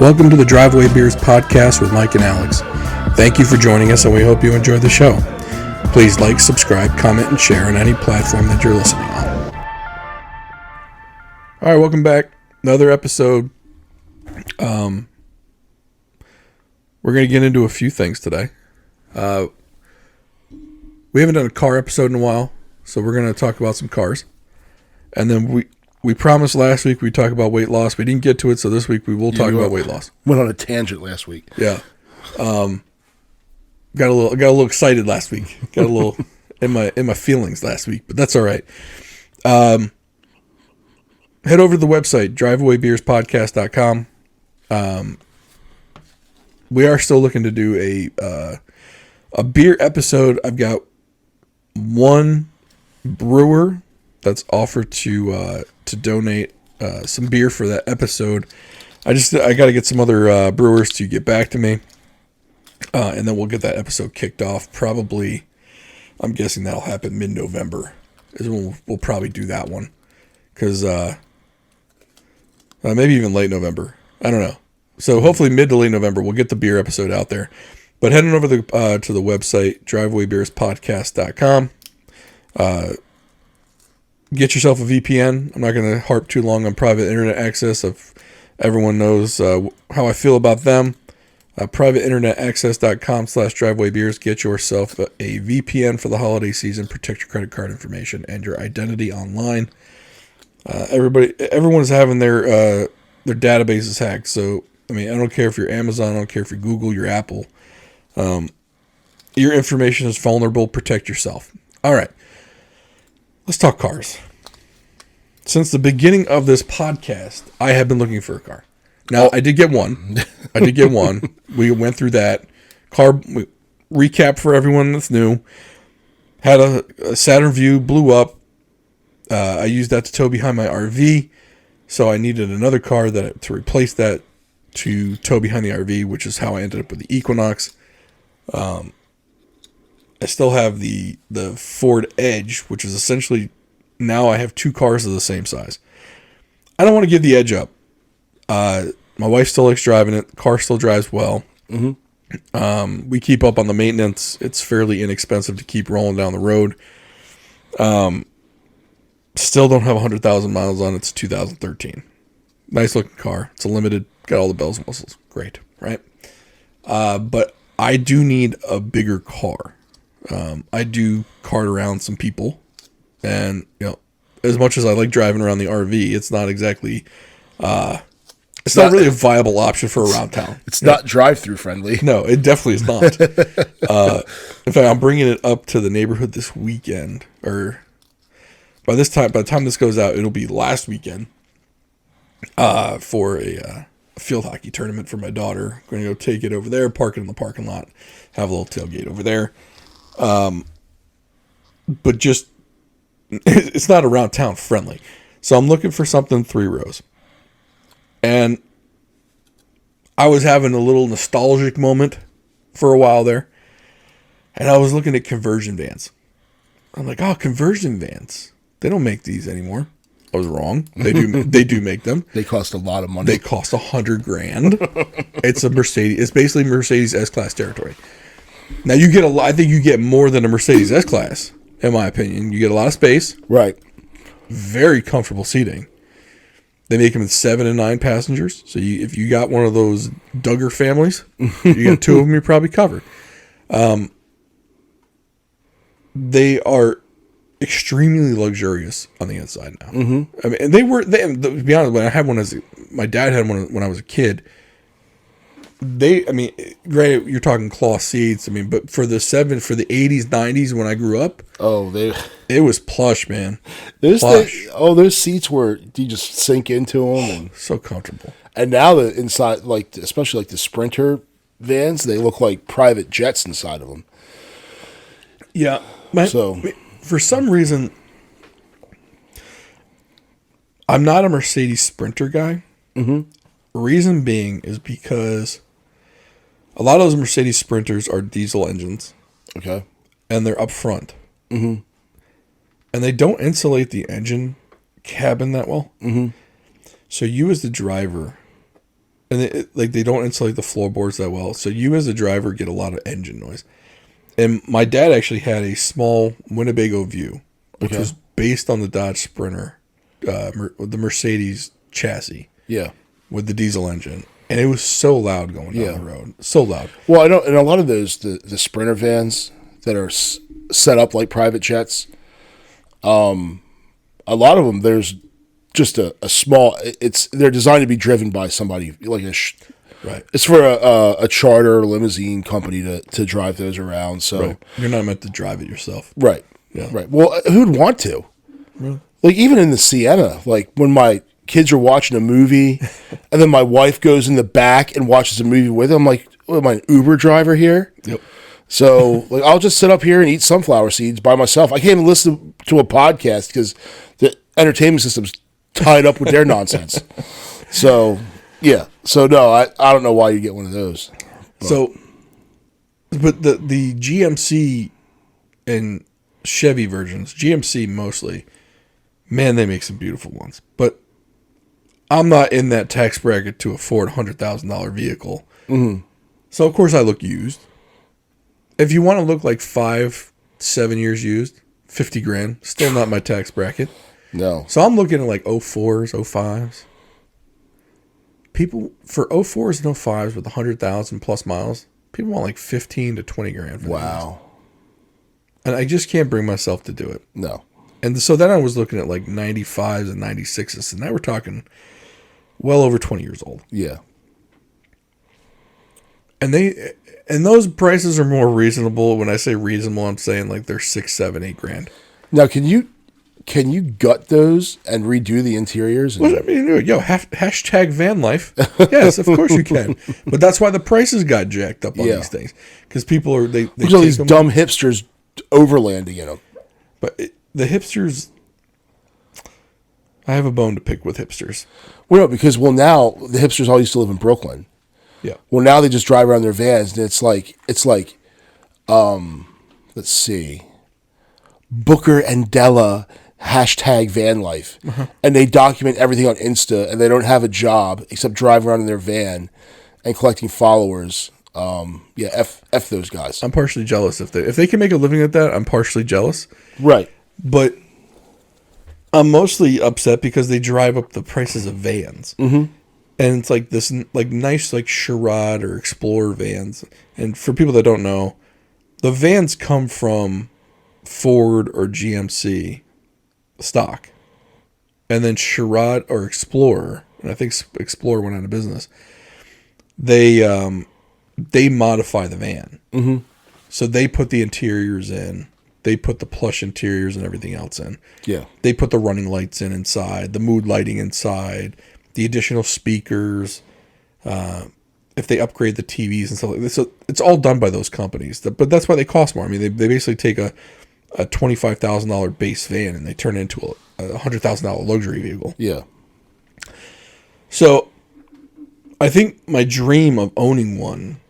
Welcome to the Driveway Beers podcast with Mike and Alex. Thank you for joining us, and we hope you enjoy the show. Please like, subscribe, comment, and share on any platform that you're listening on. All right, welcome back. Another episode. We're going to get into a few things today. We haven't done a car episode in a while, so we're going to talk about some cars. And then we promised last week we'd talk about weight loss. We didn't get to it, so this week we will talk about weight loss. Went on a tangent last week. Yeah. Got a little excited last week. Got a little in my feelings last week, but that's all right. Head over to the website, drivewaybeerspodcast.com. We are still looking to do a beer episode. I've got one brewer that's offered to donate some beer for that episode. I got to get some other brewers to get back to me, and then we'll get that episode kicked off. Probably, I'm guessing that'll happen mid-November is when we'll probably do that one, because maybe even late November. I don't know. So hopefully mid to late November we'll get the beer episode out there. But heading over to the website, drivewaybeerspodcast.com. Get yourself a VPN. I'm not going to harp too long on private internet access. Everyone knows how I feel about them. Privateinternetaccess.com/drivewaybeers. Get yourself a VPN for the holiday season. Protect your credit card information and your identity online. Everyone's having their databases hacked. So, I mean, I don't care if you're Amazon. I don't care if you're Google, you're Apple. Your information is vulnerable. Protect yourself. All right. Let's talk cars. Since the beginning of this podcast, I have been looking for a car. Now, I did get one. We went through that. Car recap for everyone that's new. Had a Saturn Vue, blew up. I used that to tow behind my RV. So I needed another car to replace that to tow behind the RV, which is how I ended up with the Equinox. I still have the Ford Edge, which is essentially now I have two cars of the same size. I don't want to give the Edge up. My wife still likes driving it. The car still drives well. Mm-hmm. We keep up on the maintenance. It's fairly inexpensive to keep rolling down the road. Still don't have 100,000 miles on it. It's 2013. Nice looking car. It's a limited. Got all the bells and whistles. Great, right? But I do need a bigger car. I do cart around some people, and as much as I like driving around the RV, it's not exactly it's not really a viable option for around town. It's not drive-through friendly. No, it definitely is not. In fact, I'm bringing it up to the neighborhood this weekend, or by the time this goes out, it'll be last weekend for a field hockey tournament for my daughter. I'm going to go take it over there, park it in the parking lot, have a little tailgate over there. But just, it's not around town friendly. So I'm looking for something 3 rows. And I was having a little nostalgic moment for a while there. And I was looking at conversion vans. I'm like, conversion vans. They don't make these anymore. I was wrong. They do make them. They cost a lot of money. They cost $100,000. It's a Mercedes. It's basically Mercedes S-Class territory. Now you get I think you get more than a Mercedes S-Class, in my opinion. You get a lot of space. Right. Very comfortable seating. They make them in 7 and 9 passengers. So if you got one of those Duggar families, you got 2 of them, you're probably covered. They are extremely luxurious on the inside now. Mm-hmm. I mean, to be honest, when I had one my dad had one when I was a kid. Granted, you're talking cloth seats. I mean, but for the 80s, 90s when I grew up, it was plush, man. There's seats where you just sink into them, and so comfortable. And now the inside, especially the Sprinter vans, they look like private jets inside of them. Yeah. For some reason, I'm not a Mercedes Sprinter guy. Mm-hmm. Reason being is because a lot of those Mercedes Sprinters are diesel engines. Okay. And they're up front. Mm-hmm. And they don't insulate the engine cabin that well. Mm-hmm. So you as the driver and they don't insulate the floorboards that well. So you as a driver get a lot of engine noise. And my dad actually had a small Winnebago View, which was based on the Dodge Sprinter, the Mercedes chassis. Yeah. With the diesel engine. And it was so loud going down the road. So loud. Well, I know, and a lot of those, the Sprinter vans that are set up like private jets, a lot of them, there's just a small, they're designed to be driven by somebody, like right. It's for a charter limousine company to drive those around. So right. You're not meant to drive it yourself. Right. Yeah. Right. Well, who'd want to? Really? Like, even in the Sienna, like when my kids are watching a movie and then my wife goes in the back and watches a movie with them, I'm like, what, am I an Uber driver here? Yep. So, like, I'll just sit up here and eat sunflower seeds by myself. I can't even listen to a podcast because the entertainment system's tied up with their nonsense. So, yeah. So, no, I don't know why you get one of those. But the GMC and Chevy versions, GMC mostly, man, they make some beautiful ones. But I'm not in that tax bracket to afford a $100,000 vehicle. Mm-hmm. So, of course, I look used. If you want to look like 5-7 years used, $50,000, still not my tax bracket. No. So I'm looking at like 04s, 05s. People for 04s and 05s with 100,000 plus miles, people want like 15 to 20 grand. Wow. And I just can't bring myself to do it. No. And so then I was looking at like 95s and 96s, and now we're talking well over 20 years old. Yeah. And those prices are more reasonable. When I say reasonable, I'm saying like they're 6, 7, 8 grand. Now, can you gut those and redo the interiors? What I mean, hashtag van life. Yes, of course you can. But that's why the prices got jacked up on these things, because people are they There's all these dumb hipsters overlanding in them. But the hipsters, I have a bone to pick with hipsters. Well, no, because now the hipsters all used to live in Brooklyn. Yeah. Well, now they just drive around their vans, and it's like, let's see, Booker and Della hashtag van life, and they document everything on Insta, and they don't have a job except drive around in their van and collecting followers. F those guys. I'm partially jealous if they can make a living at that. I'm partially jealous. Right. But I'm mostly upset because they drive up the prices of vans. Mm-hmm. And it's like this like nice like Sherrod or Explorer vans. And for people that don't know, the vans come from Ford or GMC stock. And then Sherrod or Explorer, and I think Explorer went out of business, they modify the van. Mm-hmm. So they put the interiors in. They put the plush interiors and everything else in. Yeah. They put the running lights in inside, the mood lighting inside, the additional speakers, if they upgrade the TVs and stuff like this. So it's all done by those companies. But that's why they cost more. I mean, they basically take a $25,000 base van and they turn it into a $100,000 luxury vehicle. Yeah. So I think my dream of owning one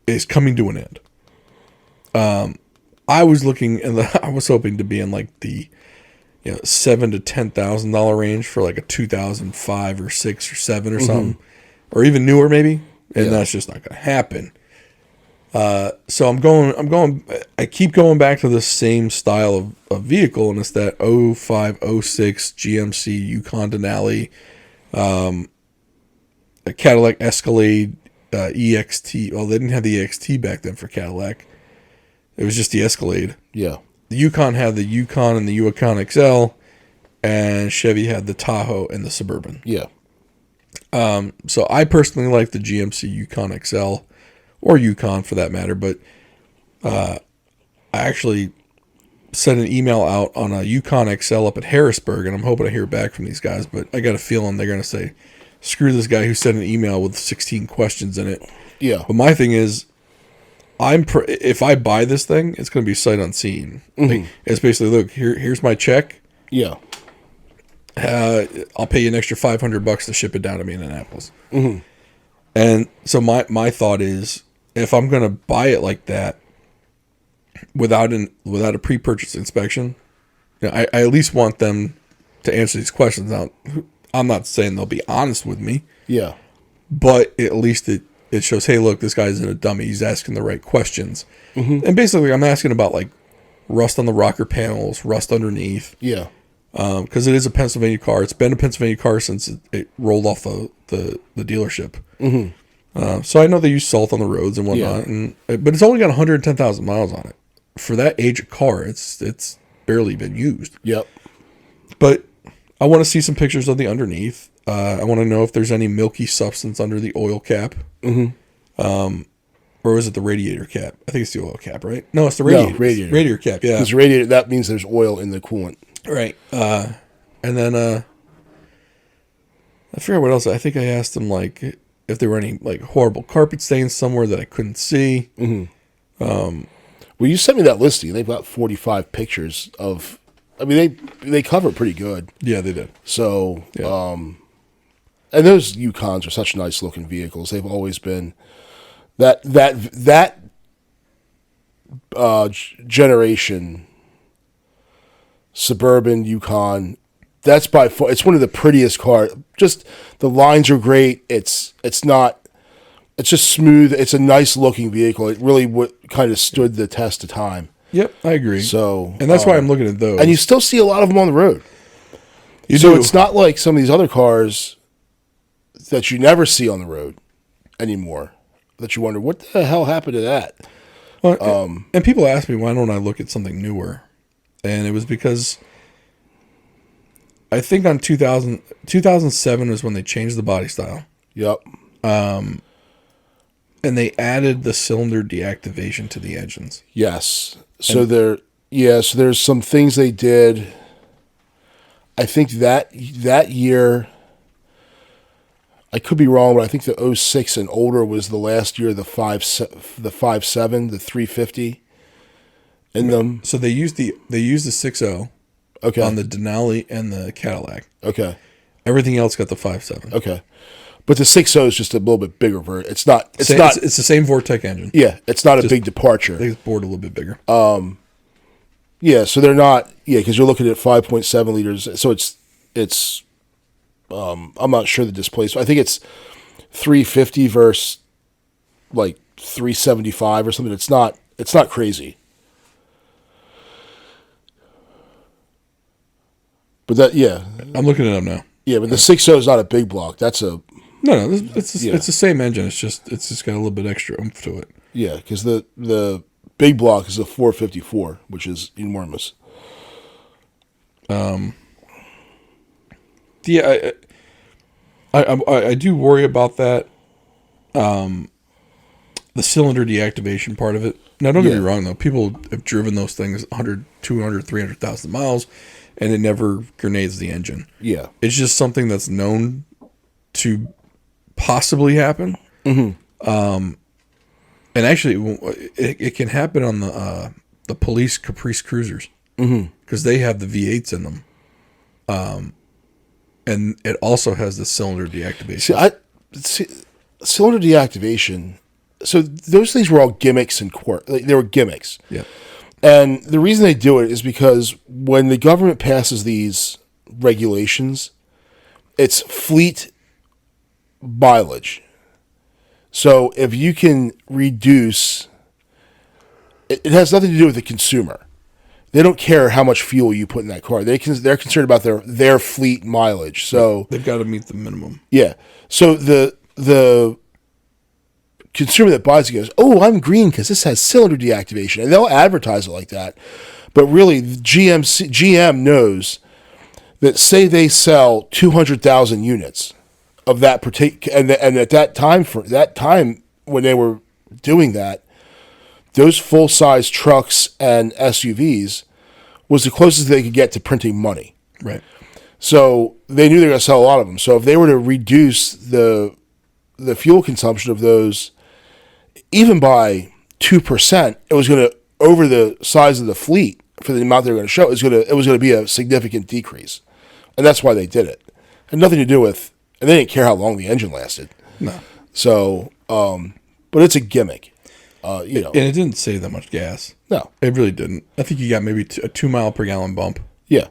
is coming to an end. I was looking, and I was hoping to be in like the $7,000 to $10,000 range for like a 2005 or 6 or 7 or something, or even newer maybe, and that's just not going to happen. So I keep going back to the same style of vehicle, and it's that 05, 06 GMC Yukon Denali, a Cadillac Escalade EXT. Well, they didn't have the EXT back then for Cadillac. It was just the Escalade. Yeah. The Yukon had the Yukon and the Yukon XL, and Chevy had the Tahoe and the Suburban. Yeah. So I personally like the GMC Yukon XL, or Yukon for that matter, but I actually sent an email out on a Yukon XL up at Harrisburg, and I'm hoping to hear back from these guys, but I got a feeling they're going to say, screw this guy who sent an email with 16 questions in it. Yeah. But my thing is, if I buy this thing, it's going to be sight unseen. Like, it's basically, look, here's my check. Yeah. I'll pay you an extra $500 to ship it down to me in Annapolis. Mm-hmm. And so my thought is, if I'm going to buy it like that, without a pre-purchase inspection, I at least want them to answer these questions. Now, I'm not saying they'll be honest with me. Yeah. but at least it shows, hey, look, this guy isn't a dummy. He's asking the right questions. Mm-hmm. And basically, I'm asking about like rust on the rocker panels, rust underneath. Yeah. Because it is a Pennsylvania car. It's been a Pennsylvania car since it rolled off the dealership. Mm-hmm. So I know they use salt on the roads and whatnot, but it's only got 110,000 miles on it. For that age of car, it's barely been used. Yep. But I want to see some pictures of the underneath. I want to know if there's any milky substance under the oil cap. Mm-hmm. Or is it the radiator cap? I think it's the oil cap, right? No, it's the radiator. No, radiator. Radiator cap, yeah. Because radiator, that means there's oil in the coolant. Right. And then I forget what else. I think I asked them like if there were any like horrible carpet stains somewhere that I couldn't see. Mm-hmm. Well, you sent me that listing. They've got 45 pictures of. I mean, they cover pretty good. Yeah, they did. So, and those Yukons are such nice looking vehicles. They've always been that generation suburban Yukon. That's by far. It's one of the prettiest cars. Just the lines are great. It's not. It's just smooth. It's a nice looking vehicle. It really kind of stood the test of time. Yep, I agree. So, and that's why I'm looking at those. And you still see a lot of them on the road. So it's not like some of these other cars that you never see on the road anymore. That you wonder what the hell happened to that. Well, and people ask me why don't I look at something newer, and it was because I think on 2007 was when they changed the body style. Yep. And they added the cylinder deactivation to the engines. Yes. So there's some things they did. I think that year, I could be wrong, but I think the 06 and older was the last year of the 5.7, the 350 in them. So they used the 6.0 okay. on the Denali and the Cadillac. Okay. Everything else got the 5.7. Okay. But the 6.0 is just a little bit bigger version. It's the same Vortec engine. Yeah, it's not a big departure. I think it's bored a little bit bigger. Yeah, so they're not. Yeah, because you're looking at 5.7 liters. So it's. I'm not sure the displacement. I think it's 350 versus like 375 or something. It's not crazy. But I'm looking it up now. Yeah, but the 6.0 is not a big block. That's a. No, it's the same engine. It's just got a little bit extra oomph to it. Yeah, because the big block is a 454, which is enormous. Yeah, I do worry about that. The cylinder deactivation part of it. Now, don't get me wrong, though. People have driven those things 100, 200, 300,000 miles, and it never grenades the engine. Yeah. It's just something that's known to possibly happen. Mm-hmm. And actually, it can happen on the police Caprice Cruisers because they have the V8s in them. And it also has the cylinder deactivation. See, cylinder deactivation. So those things were all gimmicks and they were gimmicks. Yeah. And the reason they do it is because when the government passes these regulations, it's fleet mileage. So if you can reduce, it has nothing to do with the consumer. They don't care how much fuel you put in that car. They're concerned about their fleet mileage. So they've got to meet the minimum. Yeah. So the consumer that buys it goes, "Oh, I'm green because this has cylinder deactivation," and they'll advertise it like that. But really, GM knows that say they sell 200,000 units of that particular, and at that time when they were doing that, those full size trucks and SUVs was the closest they could get to printing money. Right. So they knew they were going to sell a lot of them. So if they were to reduce the fuel consumption of those, even by 2%, it was going to, over the size of the fleet for the amount they were going to show, it was going to be a significant decrease. And that's why they did it. It had nothing to do with, and they didn't care how long the engine lasted. No. So, but it's a gimmick. And it didn't save that much gas. No. It really didn't. I think you got maybe a 2 mile per gallon bump. Yeah.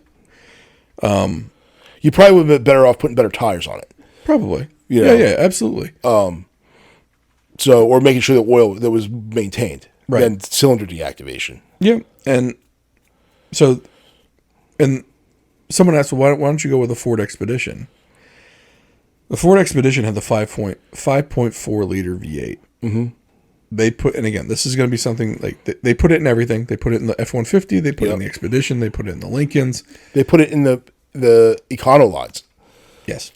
You probably would have been better off putting better tires on it. Probably. You know? Yeah, absolutely. So, or making sure the oil that was maintained. Right. Then cylinder deactivation. Yeah, and so, and someone asked, well, why don't you go with a Ford Expedition? The Ford Expedition had the 5.4 liter V8. Mm-hmm. They put, and again, this is going to be something like they put it in everything. They put it in the F-150. They put it in the Expedition. They put it in the Lincolns. They put it in the Econolots. Yes.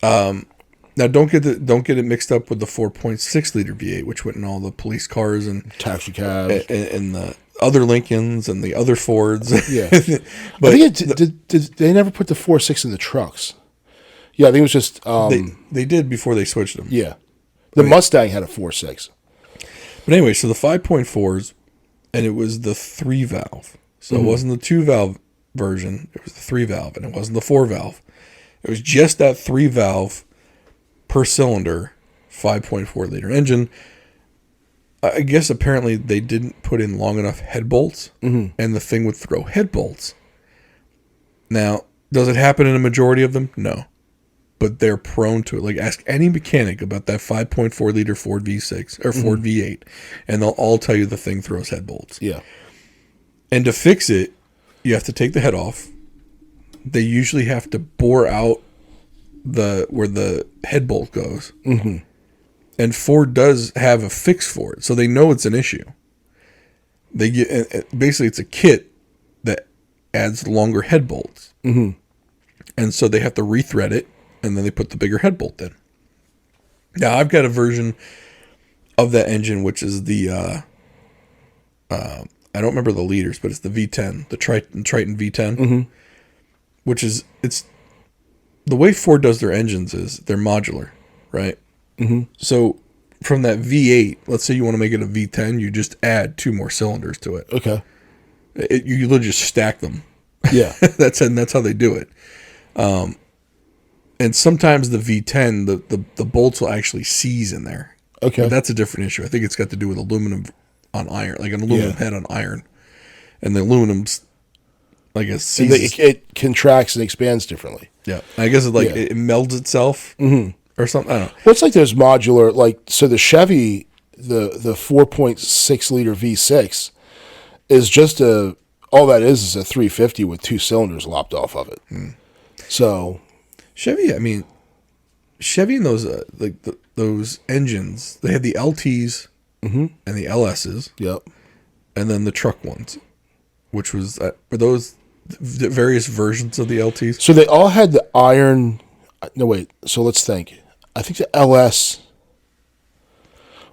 Now don't get it mixed up with the 4.6 liter V8, which went in all the police cars and Taxi cabs and the other Lincolns and the other Fords. Yeah, but I think did they never put the 4.6 in the trucks? Yeah, I think it was just they did before they switched them. Yeah, the Mustang had a 4.6. But anyway, so the 5.4s, and it was the 3-valve. So it wasn't the 2-valve version. It was the 3-valve, and it wasn't the 4-valve. It was just that 3-valve per cylinder, 5.4 liter engine. I guess apparently they didn't put in long enough head bolts, and the thing would throw head bolts. Now, does it happen in a majority of them? No. But they're prone to it. Like, ask any mechanic about that 5.4 liter Ford V6 or Ford V8, and they'll all tell you the thing throws head bolts. Yeah. And to fix it, you have to take the head off. They usually have to bore out where the head bolt goes. Mm-hmm. And Ford does have a fix for it, so they know it's an issue. They get basically it's a kit that adds longer head bolts, and so they have to rethread it, and then they put the bigger head bolt in. Now I've got a version of that engine, which is the I don't remember the liters, but it's the V10, the Triton V10, which is it's the way Ford does their engines is they're modular, right? So from that V8, let's say you want to make it a V10, you just add 2 more cylinders to it. Okay. You literally just stack them. Yeah. that's how they do it. And sometimes the V10, the bolts will actually seize in there. Okay. But that's a different issue. I think it's got to do with aluminum on iron, like an aluminum head on iron. And the aluminum's like a seizes. It contracts and expands differently. Yeah. I guess it's like it melds itself or something. I don't know. Well, it's like those modular, like, so the Chevy, the 4.6 liter V6 is just all that is a 350 with 2 cylinders lopped off of it. So Chevy and those those engines, they had the LTs and the LSs. Yep. And then the truck ones, which was were those the various versions of the LTs? So they all had the iron. No, wait. So let's think. I think the LS.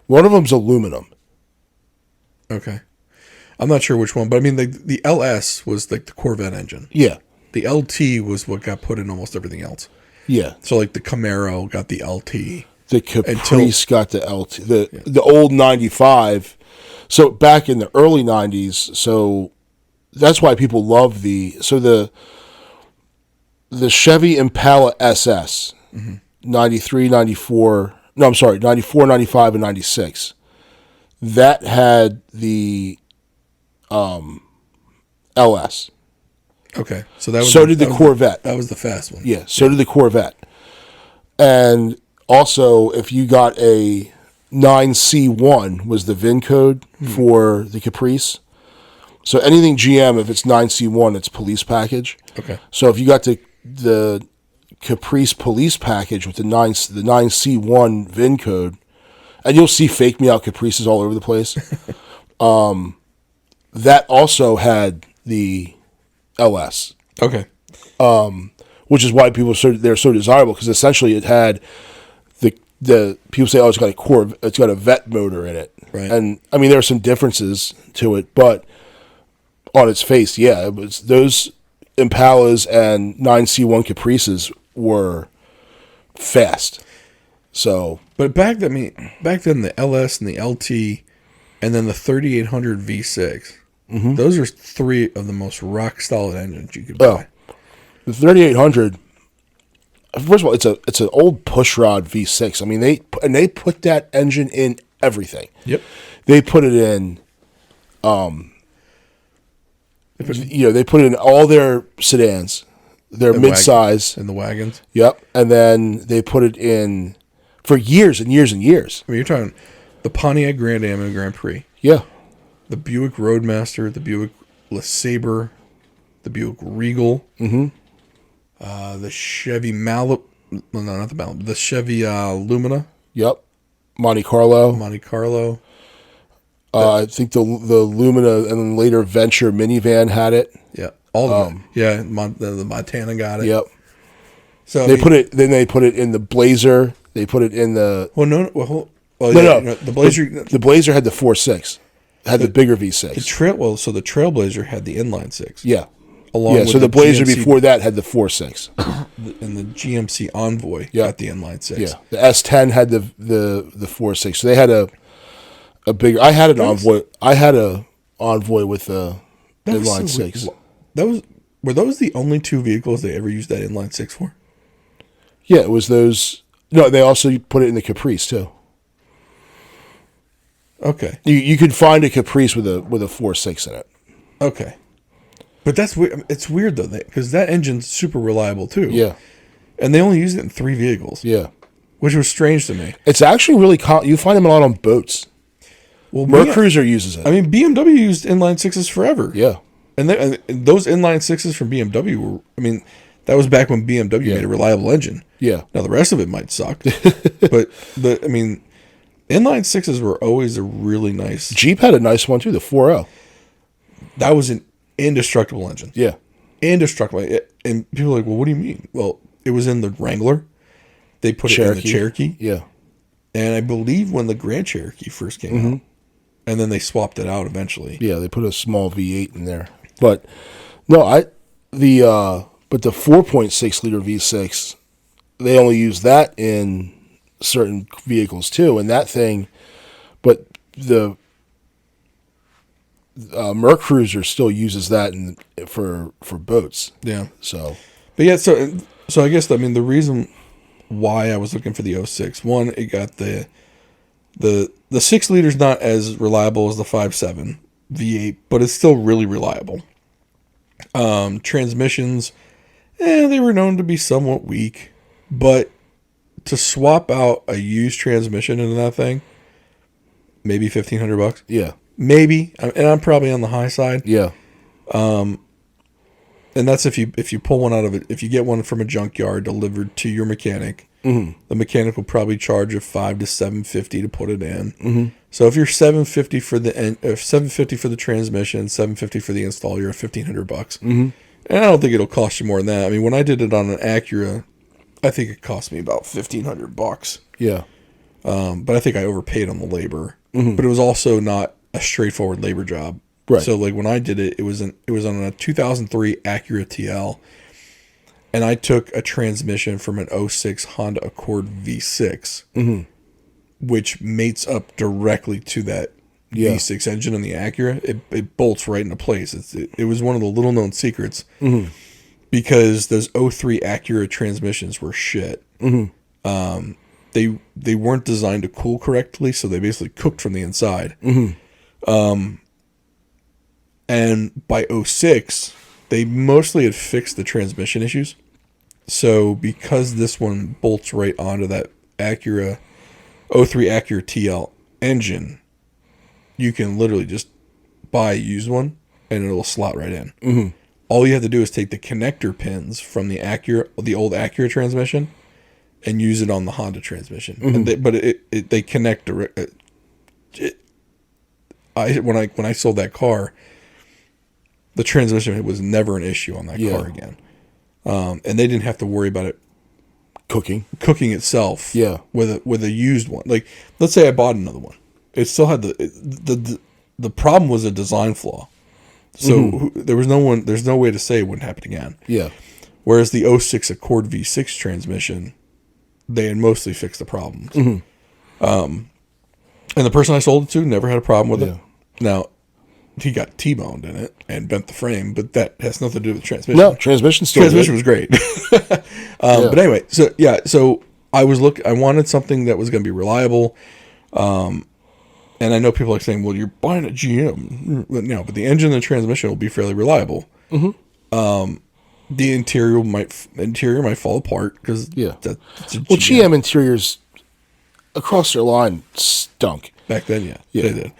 One of them's aluminum. Okay. I'm not sure which one, but I mean the LS was like the Corvette engine. Yeah. The LT was what got put in almost everything else. Yeah. So like the Camaro got the LT. The Caprice got the LT. The old 95. So back in the early 90s, so that's why people love the Chevy Impala SS, 93, 94, no, I'm sorry, 94, 95, and 96. That had the LS. Okay. So that was did the Corvette. That was the fast one. Yeah, so did the Corvette. And also, if you got a 9C1 was the VIN code for the Caprice. So anything GM, if it's 9C1, it's police package. Okay. So if you got the Caprice police package with the 9C1 VIN code, and you'll see fake me out Caprices all over the place. That also had the LS. Okay. Which is why they're so desirable, because essentially it had the people say, oh, it's got a vet motor in it. Right. And I mean, there are some differences to it, but on its face, yeah, it was those Impalas and 9C1 Caprices were fast. So, but back then the LS and the LT, and then the 3800 V6, those are 3 of the most rock solid engines you could buy. The 3800. First of all, it's an old pushrod V6. I mean, they put that engine in everything. Yep. They put it in. They put it in all their sedans. They're mid-size. In the wagons. Yep. And then they put it in for years and years and years. I mean, you're talking the Pontiac Grand Am and Grand Prix. Yeah. The Buick Roadmaster, the Buick LeSabre, the Buick Regal. Mm-hmm. The Chevy Malibu. Well, no, not the Malibu. The Chevy Lumina. Yep. Monte Carlo. I think the Lumina and then later Venture minivan had it. Yeah, all of them. Yeah, the Montana got it. Yep. So they put it. Then they put it in the Blazer. They put it in the. The Blazer. The Blazer had the 4.6. Had the bigger V6. So the Trailblazer had the inline six. Yeah. So the Blazer before that had the 4.6. And the GMC Envoy got the inline six. Yeah. The S10 had the 4.6. So they had a bigger. I had an Envoy. I had a Envoy with the inline six. Were those the only two vehicles they ever used that inline six for? Yeah, it was those. No, they also put it in the Caprice too. Okay. You could find a Caprice with a 4.6 in it. Okay. But that's weird. It's weird though, because that engine's super reliable too. Yeah. And they only used it in 3 vehicles. Yeah. Which was strange to me. It's actually really you find them a lot on boats. Well, Mercruiser uses it. I mean, BMW used inline sixes forever. Yeah. And those inline sixes from BMW were. I mean, that was back when BMW made a reliable engine. Yeah. Now the rest of it might suck, but inline sixes were always a really nice. Jeep had a nice one too, the 4.0. That was an indestructible engine. Yeah. Indestructible. And people are like, well, what do you mean? Well, it was in the Wrangler. They put it in the Cherokee. Yeah. And I believe when the Grand Cherokee first came out, and then they swapped it out eventually. Yeah, they put a small V8 in there. But no, but the 4.6 liter V6, they only use that in certain vehicles too, and that thing. But the Mercruiser still uses that for boats. Yeah. So, but yeah, so I guess the reason why I was looking for the 06, one, it got the 6 liter's not as reliable as the 5.7 V8, but it's still really reliable. Transmissions, they were known to be somewhat weak, but to swap out a used transmission into that thing, maybe $1,500. Yeah. Maybe, and I'm probably on the high side. Yeah. And that's if you pull one out of it. If you get one from a junkyard delivered to your mechanic, the mechanic will probably charge you $500 to $750 to put it in. So if you're $750 for the transmission, $750 for the install, you're at $1,500. And I don't think it'll cost you more than that. I mean, when I did it on an Acura, I think it cost me about $1,500. Yeah. But I think I overpaid on the labor. But it was also not a straightforward labor job. Right. So like when I did it, it was on a 2003 Acura TL, and I took a transmission from an 06 Honda Accord V6, which mates up directly to that V6 engine in the Acura. It bolts right into place. It was one of the little known secrets because those 03 Acura transmissions were shit. They weren't designed to cool correctly, so they basically cooked from the inside. And by 06, they mostly had fixed the transmission issues. So because this one bolts right onto that Acura 03 Acura TL engine, you can literally just buy a used one and it'll slot right in. All you have to do is take the connector pins from the old Acura transmission, and use it on the Honda transmission. And they connect direct. When I sold that car, the transmission was never an issue on that car again. And they didn't have to worry about it cooking itself. Yeah. With a used one. Like, let's say I bought another one. It still had the problem was a design flaw. So there's no way to say it wouldn't happen again. Yeah. Whereas the 06 Accord V6 transmission, they had mostly fixed the problems. And the person I sold it to never had a problem with it. Now, he got T-boned in it and bent the frame, but that has nothing to do with the transmission. No, transmission was great. But anyway, so I wanted something that was going to be reliable. And I know people are saying, well, you're buying a GM. No, but the engine and the transmission will be fairly reliable. The interior might fall apart because that's a Well, GM interiors across their line stunk. Back then, yeah, they did.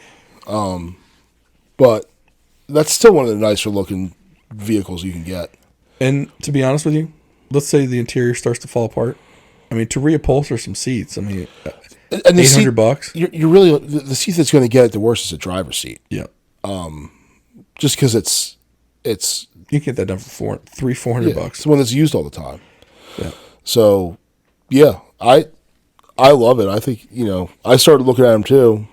But that's still one of the nicer looking vehicles you can get. And to be honest with you, let's say the interior starts to fall apart. I mean, to reupholster some seats, I mean, and the $800. You're really the seat that's going to get it the worst is a driver's seat. Yeah. Just because it's you can get that done for $400. It's the one that's used all the time. Yeah. So, yeah, I love it. I think I started looking at them too.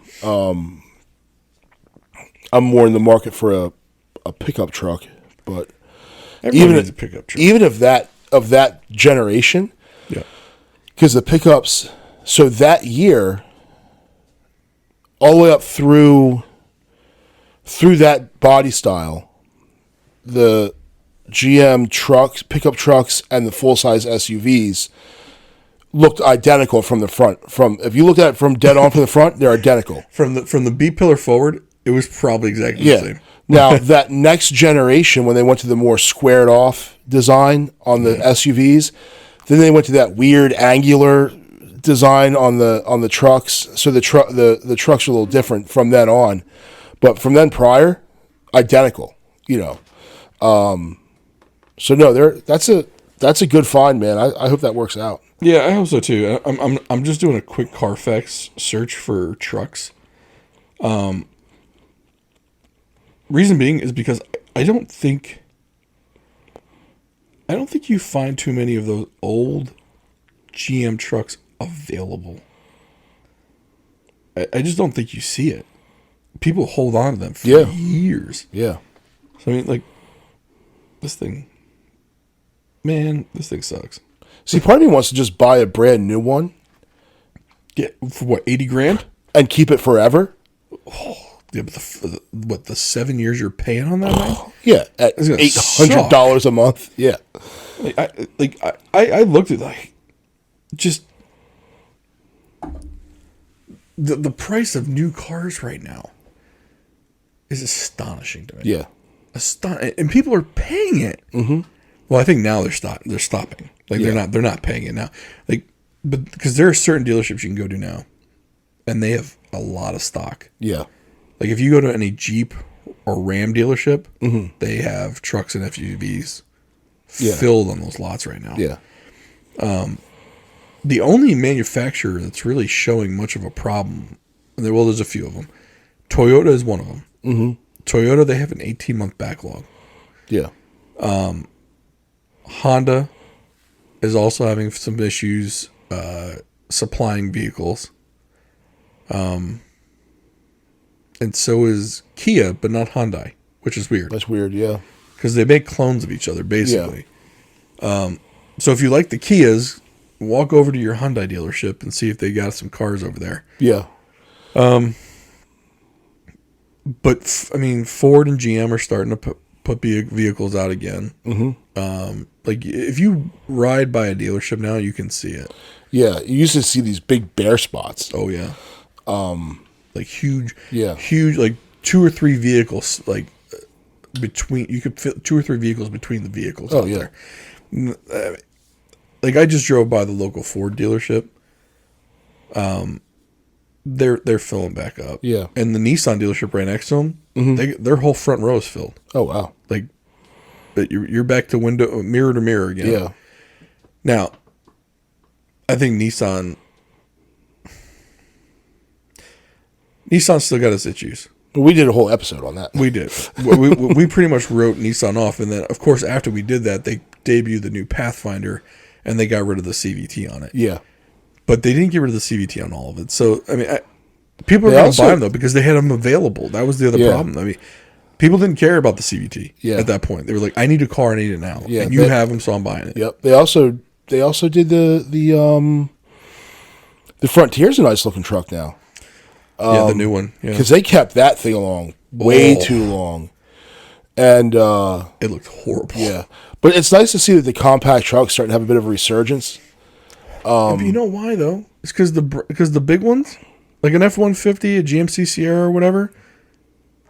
I'm more in the market for a pickup truck, but Everyone needs a pickup truck. Even of that generation, yeah, because the pickups. So that year, all the way up through that body style, the GM trucks, pickup trucks, and the full size SUVs looked identical from the front. If you look at it from dead on from the front, they're identical. From the B pillar forward, it was probably exactly the same. Now that next generation, when they went to the more squared off design on the SUVs, then they went to that weird angular design on the trucks. So the trucks are a little different from then on, but from then prior, identical. So no, that's a good find, man. I hope that works out. Yeah, I hope so too. I'm just doing a quick Carfax search for trucks. Reason being is because I don't think you find too many of those old GM trucks available. I just don't think you see it. People hold on to them for years. Yeah. So I mean, like, this thing sucks. See, part of me wants to just buy a brand new one. Get for what, $80,000? And keep it forever? Oh, yeah, but the 7 years you're paying on that thing? Yeah, at $800 a month. Yeah. I looked at just the price of new cars right now is astonishing to me. Yeah. And people are paying it. Mm-hmm. Well, I think now they're stopping. They're not paying it now. But because there are certain dealerships you can go to now, and they have a lot of stock. Yeah. Like if you go to any Jeep or Ram dealership, they have trucks and SUVs filled on those lots right now. Yeah. The only manufacturer that's really showing much of a problem, there's a few of them. Toyota is one of them. Mm-hmm. Toyota, they have an 18-month backlog. Yeah. Honda is also having some issues supplying vehicles. And so is Kia, but not Hyundai, which is weird. That's weird, yeah. Because they make clones of each other, basically. Yeah. So if you like the Kias, walk over to your Hyundai dealership and see if they got some cars over there. Yeah. But, Ford and GM are starting to put vehicles out again. Mm-hmm. If you ride by a dealership now, you can see it. Yeah, you used to see these big bare spots. Oh, yeah. Huge, yeah, huge, 2 or 3 vehicles, between, you could fit 2 or 3 vehicles between the vehicles. Oh, yeah. There. I just drove by the local Ford dealership. They're filling back up. Yeah. And the Nissan dealership right next to them, their whole front row is filled. Oh, wow. But you're back to mirror to mirror again. Yeah. Now, I think Nissan still got its issues. We did a whole episode on that. We did. we pretty much wrote Nissan off, and then, of course, after we did that, they debuted the new Pathfinder, and they got rid of the CVT on it. Yeah. But they didn't get rid of the CVT on all of it. So, people are going to buy them, though, because they had them available. That was the other problem. People didn't care about the CVT at that point. They were like, I need a car, I need it now. Yeah, and you have them, so I'm buying it. Yep. They also did the Frontier's a nice looking truck now. The new one. Yeah. Because they kept that thing along way too long. And it looked horrible. Yeah. But it's nice to see that the compact trucks starting to have a bit of a resurgence. But you know why, though? It's because the big ones, like an F-150, a GMC Sierra or whatever,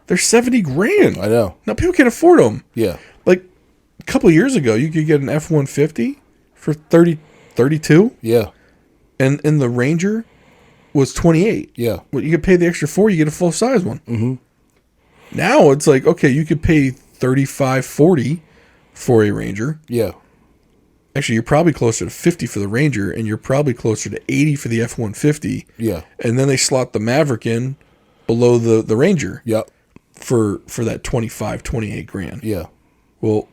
they're $70,000. I know. Now, people can't afford them. Yeah. couple years ago, you could get an F-150 for 32, Yeah. and the Ranger was 28. Yeah. Well, you could pay the extra 4, you get a full size one. Mm-hmm. Now it's like, okay, you could pay 35, 40 for a Ranger. Yeah. Actually, you're probably closer to 50 for the Ranger, and you're probably closer to 80 for the F-150. Yeah. And then they slot the Maverick in below the Ranger. Yep. For that 25, 28 grand. Yeah. Well,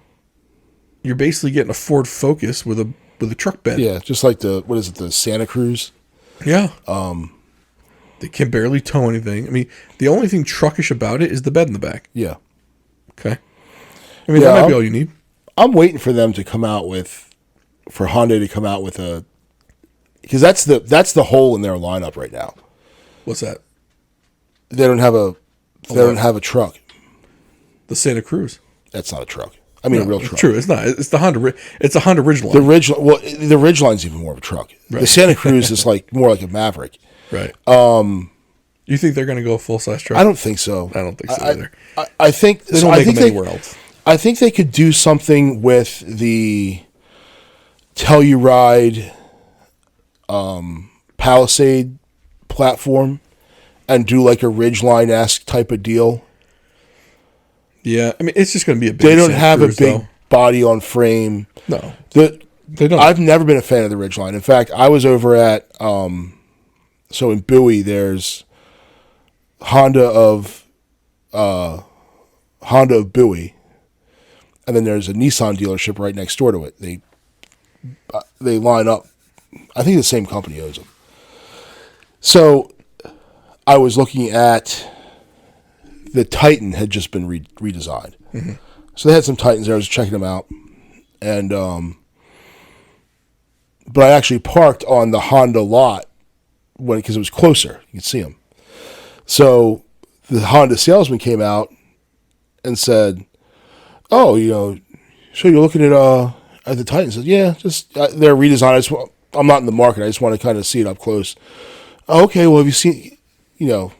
you're basically getting a Ford Focus with a truck bed. Yeah. Just like the Santa Cruz? Yeah. They can barely tow anything. I mean, the only thing truckish about it is the bed in the back. Yeah. Okay. I mean, that might be all you need. I'm waiting for them to come out for Honda to come out with because that's the hole in their lineup right now. What's that? They don't have a truck. The Santa Cruz. That's not a truck. I mean, a real truck. True, it's not. It's the Honda. It's a Honda Ridgeline. The Ridgeline's even more of a truck. Right. The Santa Cruz is more like a Maverick. Right. You think they're going to go full size truck? I don't think so. I don't think so either. I think they don't make them anywhere else. I think they could do something with the Telluride Palisade platform and do like a Ridgeline-esque type of deal. Yeah, I mean, it's just going to be a big They don't Santa have Cruz, a big body on frame. No. They don't. I've never been a fan of the Ridgeline. In fact, I was over at, so in Bowie, there's Honda of Bowie, and then there's a Nissan dealership right next door to it. They line up. I think the same company owns them. So I was looking at the Titan had just been redesigned. Mm-hmm. So they had some Titans there. I was checking them out. And but I actually parked on the Honda lot because it was closer. You could see them. So the Honda salesman came out and said, "Oh, so you're looking at the Titan?" I said, "Yeah, just they're redesigned. I'm not in the market. I just want to kind of see it up close." "Oh, okay, well, have you seen?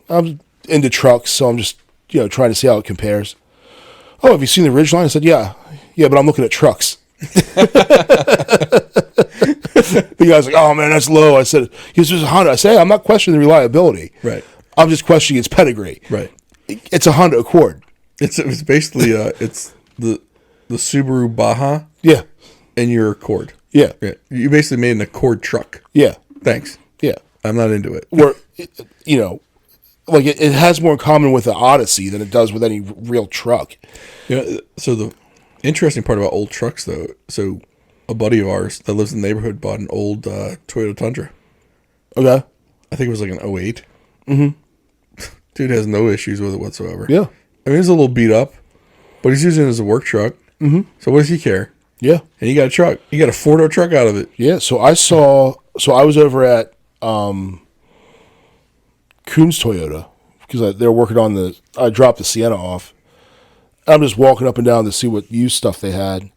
I'm into trucks, so I'm just trying to see how it compares." "Oh, have you seen the Ridgeline?" I said, "Yeah, but I'm looking at trucks." The guy's like, "Oh man, that's low." I said, "Here's a Honda." I said, "Hey, I'm not questioning the reliability. Right. I'm just questioning its pedigree. Right. It's a Honda Accord. It's basically it's the Subaru Baja. Yeah. And your Accord. Yeah. You basically made an Accord truck. Yeah. Thanks. Yeah. I'm not into it. Or like it has more in common with the Odyssey than it does with any real truck. So the interesting part about old trucks, though, so a buddy of ours that lives in the neighborhood bought an old Toyota Tundra. Okay. I think it was like an '08. Mm-hmm. Dude has no issues with it whatsoever. Yeah. I mean, it's a little beat up, but he's using it as a work truck. Mm-hmm. So what does he care? Yeah. And he got a truck. He got a 4-door truck out of it. Yeah. So I was over at Coons Toyota because they're working on I dropped the Sienna off. I'm just walking up and down to see what used stuff they had.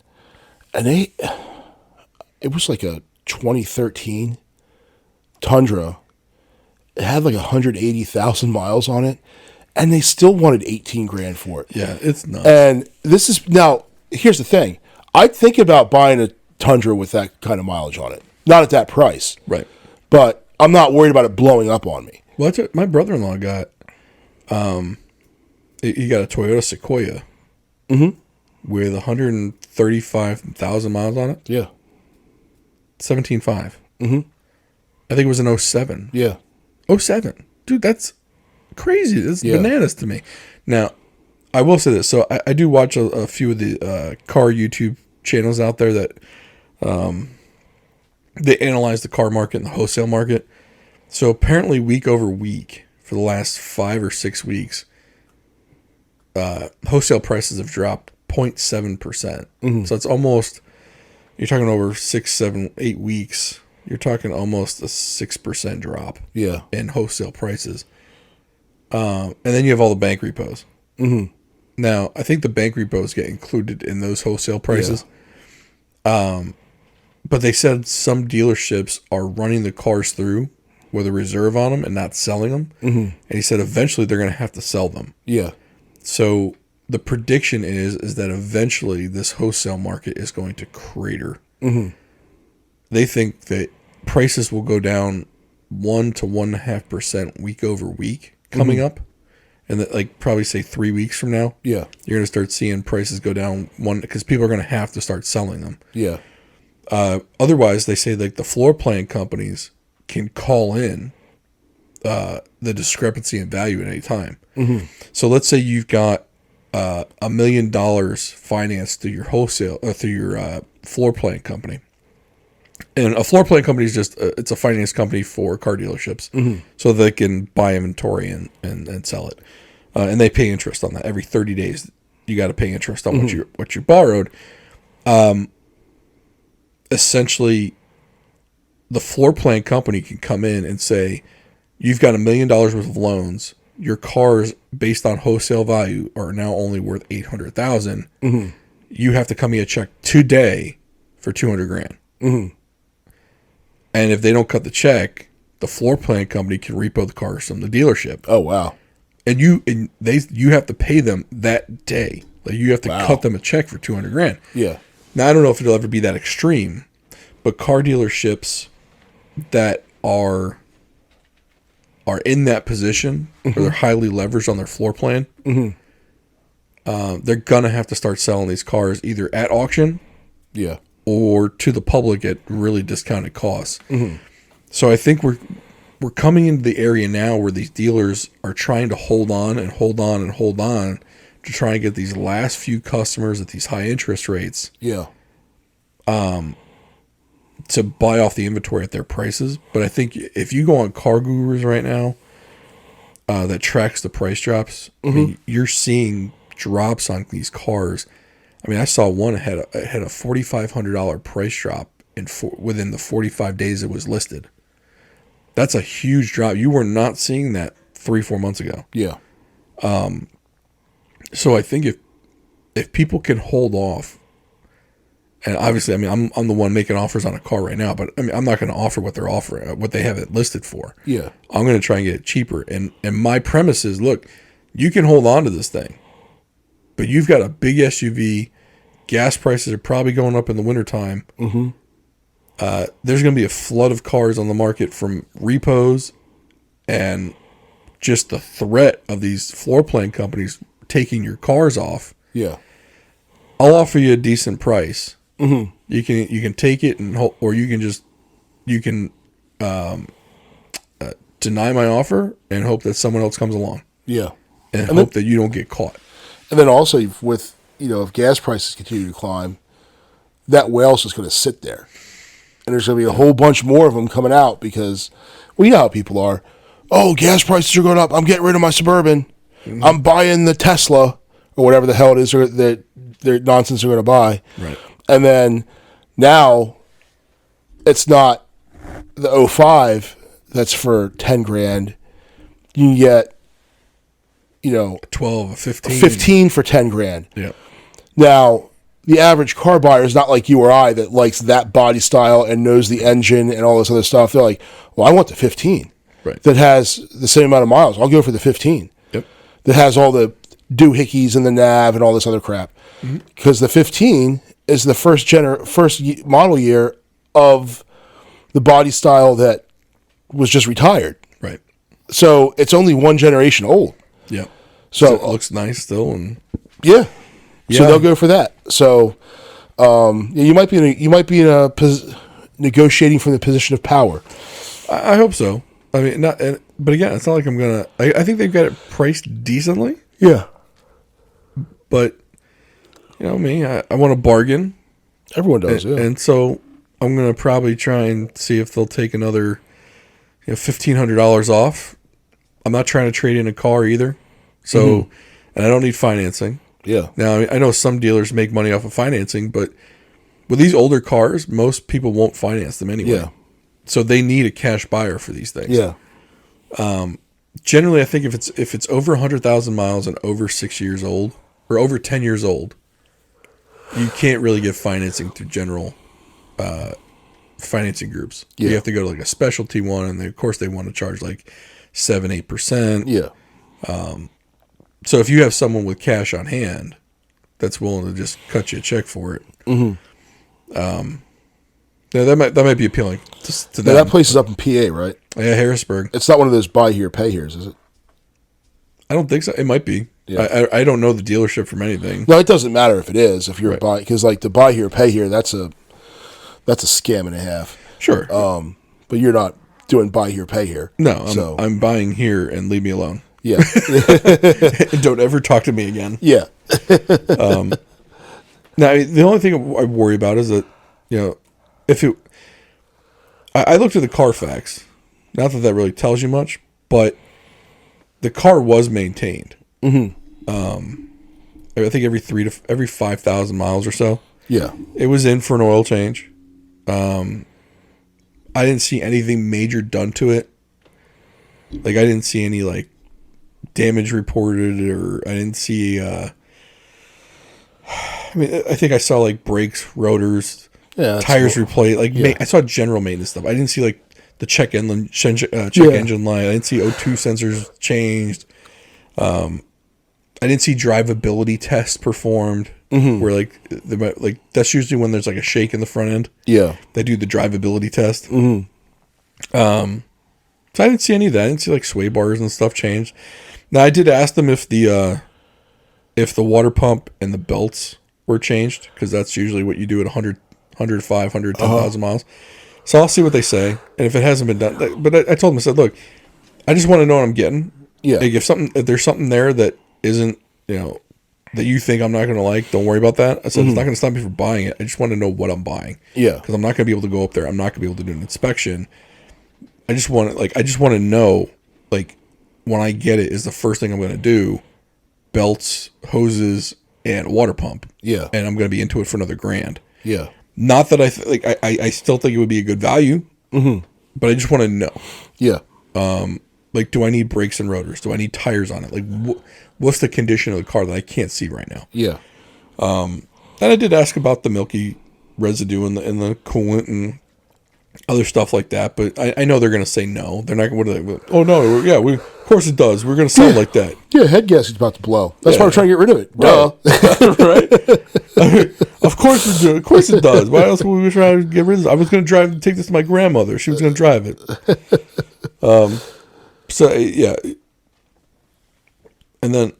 And it was like a 2013 Tundra. It had like 180,000 miles on it. And they still wanted 18 grand for it. Yeah, it's nuts. And here's the thing. I'd think about buying a Tundra with that kind of mileage on it. Not at that price. Right. But I'm not worried about it blowing up on me. Well, that's what my brother-in-law got. He got a Toyota Sequoia. Mm-hmm. With 135,000 miles on it. Yeah. 17.5. Mm-hmm. I think it was an 07. Yeah. 07. Dude, that's crazy. That's bananas to me. Now, I will say this. So I do watch a few of the car YouTube channels out there that they analyze the car market and the wholesale market. So apparently week over week for the last 5 or 6 weeks, wholesale prices have dropped 0.7%. Mm-hmm. So it's almost, you're talking over 6, 7, 8 weeks. You're talking almost a 6% drop in wholesale prices. And then you have all the bank repos. Mm-hmm. Now, I think the bank repos get included in those wholesale prices. Yeah. But they said some dealerships are running the cars through with a reserve on them and not selling them. Mm-hmm. And he said eventually they're going to have to sell them. Yeah. So the prediction is that eventually this wholesale market is going to crater. Mm-hmm. They think that prices will go down 1 to 1.5% week over week coming up. And that, like, probably say 3 weeks from now, Yeah. you're going to start seeing prices go down because people are going to have to start selling them. Yeah. Otherwise, they say like the floor plan companies can call in the discrepancy in value at any time. Mm-hmm. So let's say you've got $1 million financed through your wholesale through your floor plan company. And a floor plan company is just it's a finance company for car dealerships, so they can buy inventory and sell it, and they pay interest on that every 30 days. You got to pay interest on what you borrowed. Essentially, the floor plan company can come in and say, "You've got $1 million worth of loans. Your cars, based on wholesale value, are now only worth $800,000. You have to come me a check today for $200,000." Mm-hmm. And if they don't cut the check, the floor plan company can repo the cars from the dealership. Oh, wow. And you have to pay them that day. Like, you have to cut them a check for $200,000. Yeah. Now, I don't know if it'll ever be that extreme, but car dealerships that are in that position, or they're highly leveraged on their floor plan, they're gonna have to start selling these cars either at auction, Yeah. or to the public at really discounted costs. So I think we're coming into the area now where these dealers are trying to hold on to try and get these last few customers at these high interest rates Yeah. to buy off the inventory at their prices. But I think if you go on Car Gurus right now, that tracks the price drops, I mean, you're seeing drops on these cars. I mean, I saw one had a $4,500 price drop within the 45 days it was listed. That's a huge drop. You were not seeing that 3-4 months ago. Yeah. So I think if people can hold off, and obviously, I mean, I'm the one making offers on a car right now, but I mean, I'm not going to offer what they're offering, what they have it listed for. Yeah. I'm going to try and get it cheaper. And my premise is, look, you can hold on to this thing, but you've got a big SUV. Gas prices are probably going up in the wintertime. There's going to be a flood of cars on the market from repos, and just the threat of these floor plan companies taking your cars off. Yeah. I'll offer you a decent price. You can take it or you can deny my offer and hope that someone else comes along. Yeah. And hope that you don't get caught. And then also with, if gas prices continue to climb, that whale's just going to sit there. And there's going to be a whole bunch more of them coming out because, well, you know how people are. Oh, gas prices are going up. I'm getting rid of my Suburban. I'm buying the Tesla or whatever the hell it is that their nonsense they're going to buy. Right. And then now it's not the 05 that's for $10,000. You can get, 12 or 15. 15 for $10,000. Yeah. Now, the average car buyer is not like you or I that likes that body style and knows the engine and all this other stuff. They're like, well, I want the 15 that has the same amount of miles. I'll go for the 15 that has all the doohickeys and the nav and all this other crap. Because the 15 is the first model year of the body style that was just retired. Right. So it's only one generation old. Yeah. So it looks nice still, and yeah. So they'll go for that. So you might be in a negotiating from the position of power. I hope so. I mean, but again, it's not like I'm gonna. I think they've got it priced decently. Yeah. But me, I want a bargain. Everyone does, and so I'm gonna probably try and see if they'll take another $1,500 off. I'm not trying to trade in a car either, so and I don't need financing. Yeah. Now I know some dealers make money off of financing, but with these older cars, most people won't finance them anyway. Yeah. So they need a cash buyer for these things. Yeah. Generally, I think if it's over 100,000 miles and over 6 years old or over 10 years old, you can't really get financing through general financing groups. Yeah. You have to go to like a specialty one, and of course they want to charge like 7-8%. Yeah. So if you have someone with cash on hand that's willing to just cut you a check for it, yeah, that might be appealing to them. Now, that place is up in PA, right? Yeah, Harrisburg. It's not one of those buy here, pay here's, is it? I don't think so. It might be. Yeah. I don't know the dealership from anything. No, it doesn't matter if it is. If you're Right. buy, because like the buy here, pay here, that's a scam and a half. Sure. But you're not doing buy here, pay here. No, I'm buying here and leave me alone. Yeah, Don't ever talk to me again. yeah, Now, the only thing I worry about is that, if it... I looked at the Carfax. Not that really tells you much, but the car was maintained. I think every 5,000 miles or so. yeah. It was in for an oil change. I didn't see anything major done to it. Like, I didn't see any, like, damage reported, or I didn't see, I think I saw, like, brakes, rotors, tires replaced. Like, I saw general maintenance stuff. I didn't see, like, the check engine light. I didn't see O2 sensors changed. I didn't see drivability tests performed. Where, like, that's usually when there's, like, a shake in the front end. Yeah. They do the drivability test. So I didn't see any of that. I didn't see, like, sway bars and stuff changed. Now, I did ask them if the water pump and the belts were changed, because that's usually what you do at 105, 110,000 miles. So I'll see what they say. And if it hasn't been done, but I told them, I said, look, I just want to know what I'm getting. Yeah. Like, if there's something there that isn't, that you think I'm not going to like, don't worry about that. I said, it's not going to stop me from buying it. I just want to know what I'm buying. Yeah. Because I'm not going to be able to go up there. I'm not going to be able to do an inspection. I just want to know, like, when I get it, is the first thing I'm going to do belts, hoses, and a water pump. Yeah. And I'm going to be into it for another $1,000. Yeah. Not that I still think it would be a good value, but I just want to know. Yeah. Like, do I need brakes and rotors? Do I need tires on it? Like, what's the condition of the car that I can't see right now? Yeah. And I did ask about the milky residue in the coolant and other stuff like that, but I know they're going to say no. They're not going to. Oh no, yeah, of course it does. We're going to sell like that. Yeah, head gasket's about to blow. That's why we're trying to get rid of it. Right. Right? Of course we do. Of course it does. Why else would we try to get rid of it? I was going to take this to my grandmother. She was going to drive it. So yeah. And then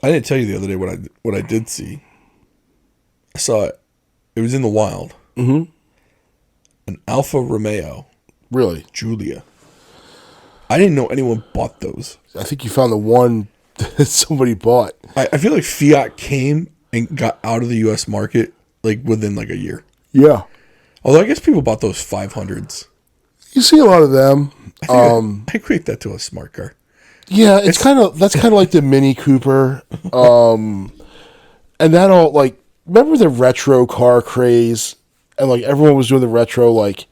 I didn't tell you the other day what I did see. I saw it. It was in the wild. An Alfa Romeo. Really? Giulia. I didn't know anyone bought those. I think you found the one that somebody bought. I feel like Fiat came and got out of the U.S. market like within like a year. Yeah. Although I guess people bought those 500s. You see a lot of them. I equate that to a smart car. Yeah, that's kind of like the Mini Cooper. And that all, like, remember the retro car craze? And like everyone was doing the retro, like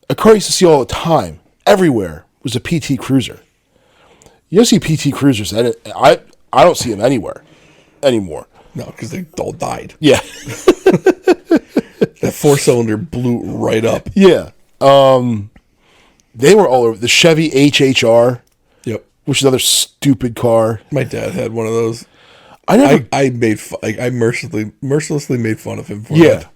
a car I used to see all the time, everywhere, was a PT Cruiser. You don't see PT Cruisers. I don't see them anywhere anymore. No, because they all died. Yeah. That 4-cylinder blew right up. Yeah. They were all over. The Chevy HHR. Yep. Which is another stupid car. My dad had one of those. I mercilessly made fun of him for that.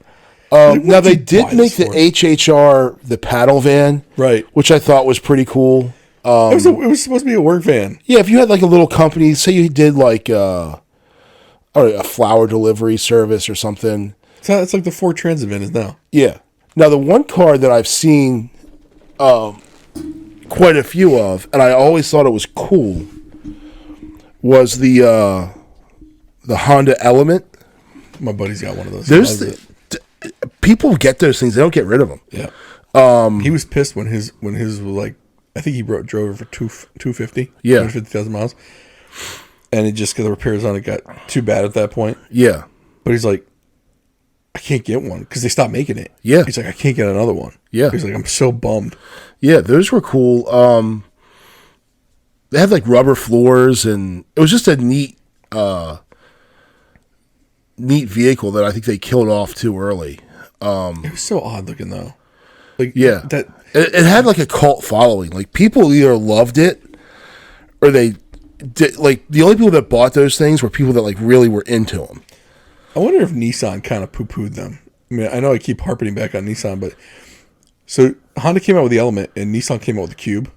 Now they did make the HHR the paddle van, right? Which I thought was pretty cool. It was supposed to be a work van. Yeah, if you had like a little company, say you did like a flower delivery service or something. It's like the Ford Transit van is now. Yeah. Now the one car that I've seen quite a few of, and I always thought it was cool, was the Honda Element. My buddy's got one of those. People get those things; they don't get rid of them. Yeah. He was pissed when his was like, I think he drove it for 250. Yeah. 250,000 miles, and it just because the repairs on it got too bad at that point. Yeah. But he's like, I can't get one because they stopped making it. Yeah. He's like, I can't get another one. Yeah. He's like, I'm so bummed. Yeah, those were cool. They had like rubber floors, and it was just a neat vehicle that I think they killed off too early. It was so odd looking though. Like, yeah, that it had like a cult following. Like people either loved it or they like the only people that bought those things were people that like really were into them. I wonder if Nissan kind of poo-pooed them. I mean, I know I keep harping back on Nissan, but so Honda came out with the Element and Nissan came out with the Cube.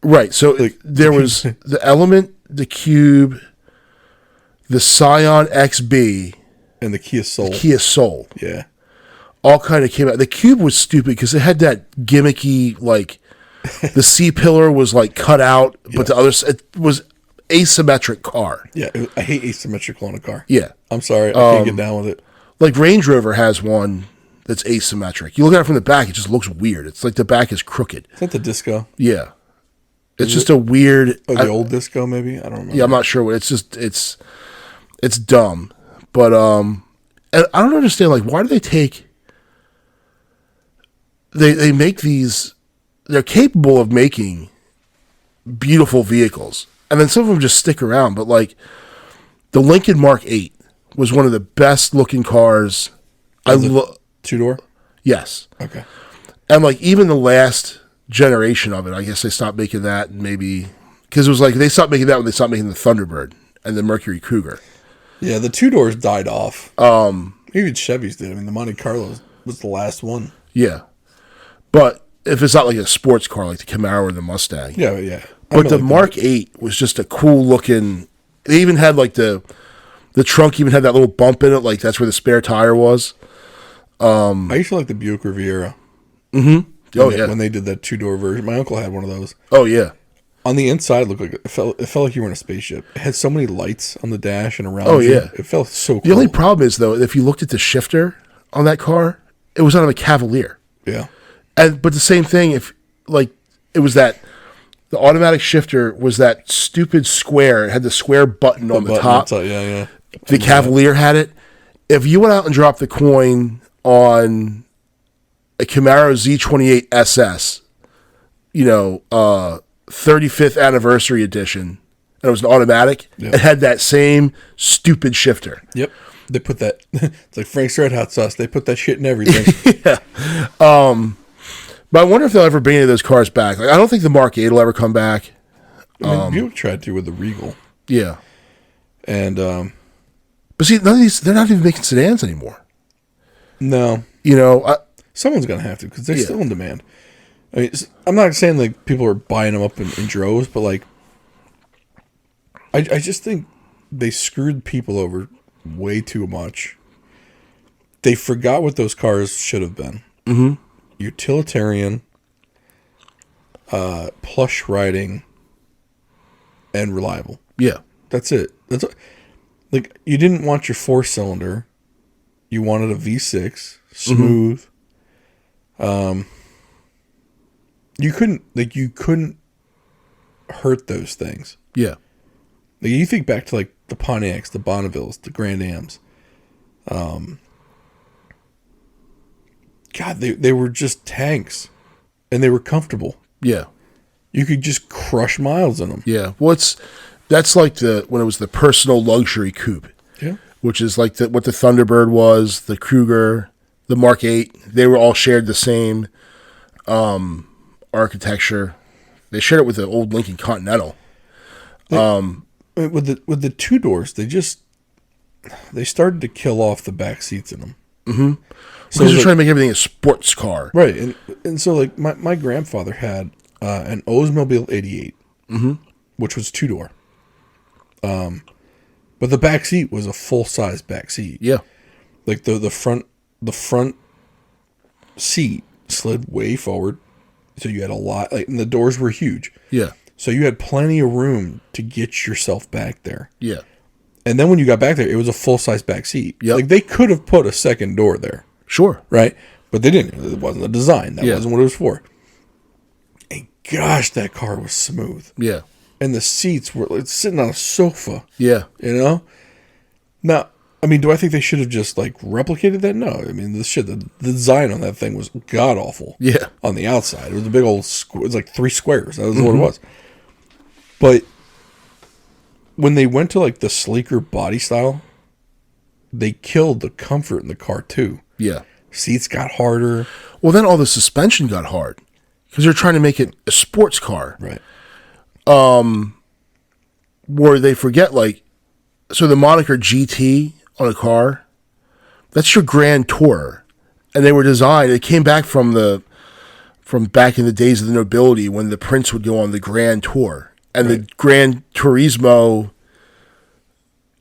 Right. So like, there was the Element, the Cube, the Scion XB, and the Kia Soul. Kia Soul. Yeah. All kind of came out. The Cube was stupid because it had that gimmicky, like, the C-pillar was, like, cut out, but the other, it was asymmetric car. Yeah, I hate asymmetrical in a car. Yeah. I'm sorry, I can't get down with it. Like, Range Rover has one that's asymmetric. You look at it from the back, it just looks weird. It's like the back is crooked. Is that the Disco? Yeah. It's just a weird... Or the old Disco, maybe? I don't remember. Yeah, I'm not sure what. It's just... It's dumb. But, and I don't understand, like, why do they take... They make these... They're capable of making beautiful vehicles. And then some of them just stick around. But, like, the Lincoln Mark 8 was one of the best looking cars. Two-door? Yes. Okay. And, like, even the last generation of it, I guess they stopped making that maybe... Because it was like, they stopped making that when they stopped making the Thunderbird and the Mercury Cougar. Yeah, the two-doors died off. Even Chevys did. I mean, the Monte Carlo was the last one. Yeah. But if it's not like a sports car like the Camaro or the Mustang. Yeah, yeah. But the Mark 8 was just a cool looking... They even had, like, the trunk even had that little bump in it, like that's where the spare tire was. I used to like the Buick Riviera. Mm-hmm. Oh, yeah. When they did that two-door version. My uncle had one of those. Oh, yeah. On the inside, it looked like it felt like you were in a spaceship. It had so many lights on the dash and around. Oh, yeah. It felt so cool. The only problem is, though, if you looked at the shifter on that car, it was on a Cavalier. Yeah. But the same thing, if, like, it was that... The automatic shifter was that stupid square. It had the square button on the top. Yeah. The Cavalier had it. If you went out and dropped the coin on a Camaro Z28 SS, 35th anniversary edition, and it was an automatic, it had that same stupid shifter. Yep. They put that, it's like Frank's Red Hot Sauce. They put that shit in everything. Yeah. But I wonder if they'll ever bring any of those cars back. Like, I don't think the Mark 8 will ever come back. I mean, Buick tried to with the Regal. Yeah. And, but see, none of these, they're not even making sedans anymore. No. Someone's going to have to because they're still in demand. I mean, I'm not saying like people are buying them up in droves, but like, I just think they screwed people over way too much. They forgot what those cars should have been. Mm-hmm. Utilitarian, plush riding, and reliable. Yeah. That's it. Like, you didn't want your 4-cylinder. You wanted a V6, smooth. Mm-hmm. You couldn't hurt those things. Yeah. Like, you think back to like the Pontiacs, the Bonnevilles, the Grand Ams. God, they were just tanks, and they were comfortable. Yeah. You could just crush miles in them. Yeah. That's like when it was the personal luxury coupe. Yeah. Which is like what the Thunderbird was, the Cougar, the Mark 8. They were all shared the same architecture. They shared it with the old Lincoln Continental. With the two doors, they started to kill off the back seats in them. Mm-hmm. So because they're trying to make everything a sports car, right? And so like my grandfather had an Oldsmobile 88, mm-hmm. which was two-door. But the back seat was a full size back seat. Yeah, like the front seat slid way forward, so you had a lot. And the doors were huge. Yeah, so you had plenty of room to get yourself back there. Yeah, and then when you got back there, it was a full size back seat. Yep. Like they could have put a second door there. Sure. Right? But they didn't. It wasn't the design. That wasn't what it was for. And gosh, that car was smooth. Yeah. And the seats were like sitting on a sofa. Yeah. Now, I mean, do I think they should have just like replicated that? No. I mean, the design on that thing was god awful. Yeah. On the outside. It was a big old it was like 3 squares. That was mm-hmm. what it was. But when they went to like the sleeker body style, they killed the comfort in the car too. Yeah. Seats got harder. Well, then all the suspension got hard because they're trying to make it a sports car. Right. where they forget, like, so the moniker GT on a car, that's your Grand Tour. And they were designed, it came back from back in the days of the nobility when the prince would go on the Grand Tour. And the Gran Turismo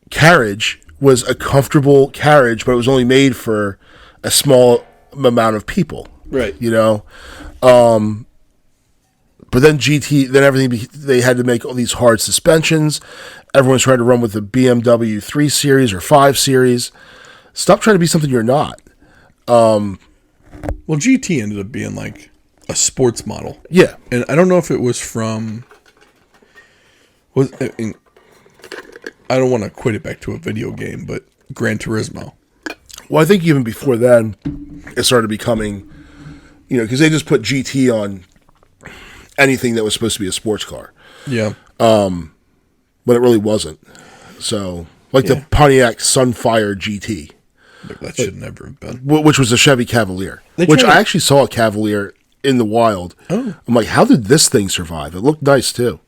carriage was a comfortable carriage, but it was only made for a small amount of people. Right. You know? But then GT, then everything, they had to make all these hard suspensions. Everyone's trying to run with the BMW 3 Series or 5 Series. Stop trying to be something you're not. Well, GT ended up being like a sports model. Yeah. And I don't know if it was from... I don't want to equate it back to a video game, but Gran Turismo. Well, I think even before then, it started becoming, because they just put GT on anything that was supposed to be a sports car. Yeah. When it really wasn't. So, like the Pontiac Sunfire GT. That should never have been. Which was a Chevy Cavalier. Which I actually saw a Cavalier in the wild. Oh. I'm like, how did this thing survive? It looked nice, too.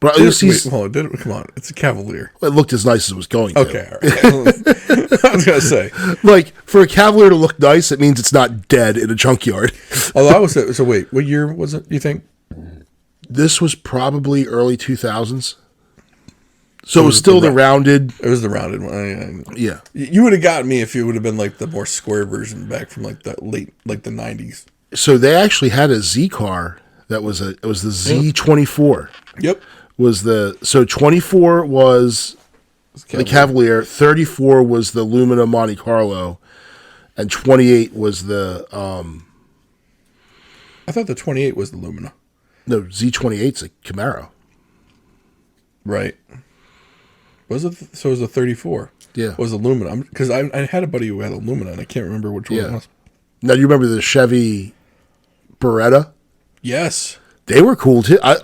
But at least come on. It's a Cavalier. It looked as nice as it was going to. Okay, all right. I was going to say. Like, for a Cavalier to look nice, it means it's not dead in a junkyard. So wait, what year was it, you think? This was probably early 2000s. So it was still the rounded. It was the rounded one. Yeah. You would have got me if it would have been like the more square version back from like the late, like the 90s. So they actually had a Z car that was it was the Z24. Yep. So 24 was the Cavalier, 34 was the Lumina Monte Carlo, and 28 was the I thought the 28 was the Lumina. No, Z28's a Camaro. Right. Was it? So it was the 34. Yeah. Was the Lumina? Because I had a buddy who had a Lumina, and I can't remember which one it was. Now, you remember the Chevy Beretta? Yes. They were cool, too. I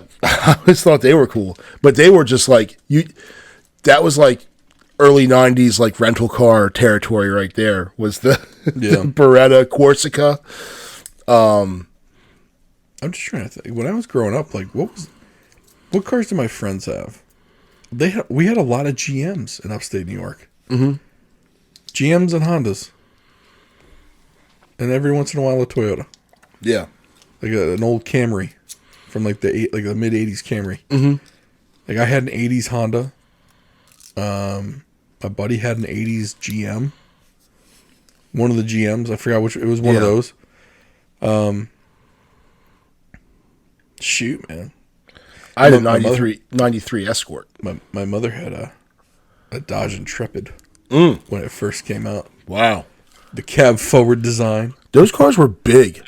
always thought they were cool. But they were just like, that was like early 90s, like rental car territory right there, was the Beretta Corsica. I'm just trying to think. When I was growing up, like, what cars did my friends have? We had a lot of GMs in upstate New York. Mm-hmm. GMs and Hondas. And every once in a while a Toyota. Yeah. Like an old Camry from like the mid 80s Camry. Mm-hmm. Like I had an 80s Honda. My buddy had an 80s GM. One of the GMs, I forgot which, it was one of those. Shoot, man. I had a 93 Escort. My mother had a Dodge Intrepid when it first came out. Wow. The cab forward design. Those cars were big.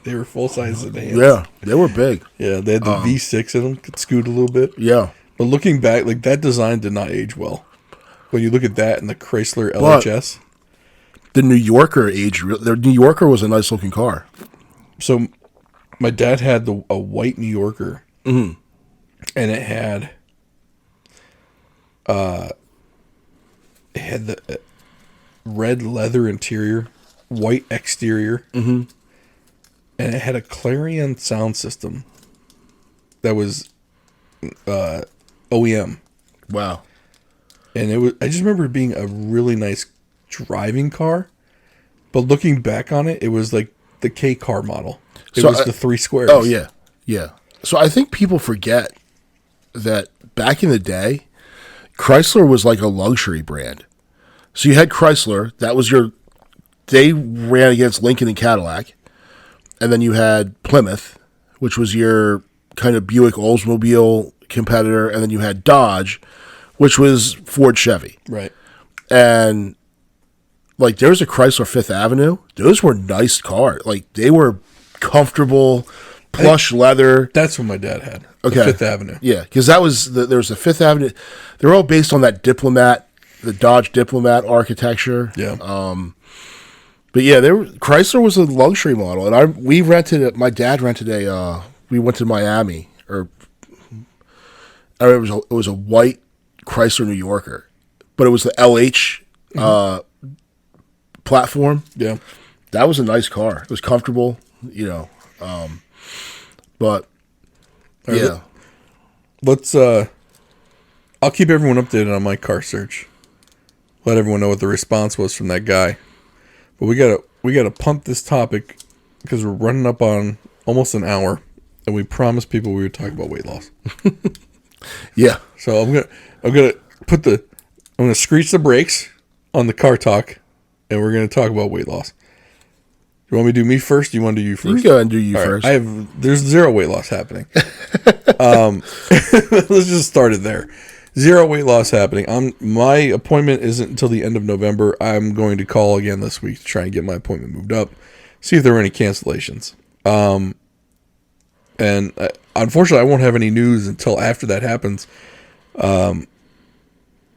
They were full size sedans. Yeah, they were big. Yeah, they had the V6 in them, could scoot a little bit. Yeah. But looking back, like that design did not age well. When you look at that and the Chrysler LHS. The New Yorker aged. The New Yorker was a nice looking car. So my dad had a white New Yorker. Mm-hmm. And it had the red leather interior, white exterior, and it had a Clarion sound system that was OEM. Wow! And I just remember it being a really nice driving car, but looking back on it, it was like the K car model. It was the 3 squares. Oh yeah, yeah. So I think people forget that back in the day, Chrysler was like a luxury brand. So you had Chrysler, they ran against Lincoln and Cadillac. And then you had Plymouth, which was your kind of Buick Oldsmobile competitor. And then you had Dodge, which was Ford Chevy. Right. And like there was a Chrysler Fifth Avenue. Those were nice cars. Like they were comfortable, plush leather. That's what my dad had. Okay. Fifth Avenue. Yeah, because there was the Fifth Avenue. They're all based on that Diplomat, the Dodge Diplomat architecture. Yeah. But yeah, Chrysler was a luxury model, and we rented it. My dad rented we went to Miami, or it was a white Chrysler New Yorker, but it was the LH platform. Yeah. That was a nice car. It was comfortable, but All right, Yeah. let's. I'll keep everyone updated on my car search. Let everyone know what the response was from that guy. But we gotta pump this topic because we're running up on almost an hour, and we promised people we would talk about weight loss. Yeah. So I'm gonna screech the brakes on the car talk, and we're gonna talk about weight loss. You want me to do me first? Do you want to do you first? You can go ahead and do you All first. right, there's zero weight loss happening. Let's just start it there. Zero weight loss happening. My appointment isn't until the end of November. I'm going to call again this week to try and get my appointment moved up. See if there are any cancellations. And unfortunately, I won't have any news until after that happens. And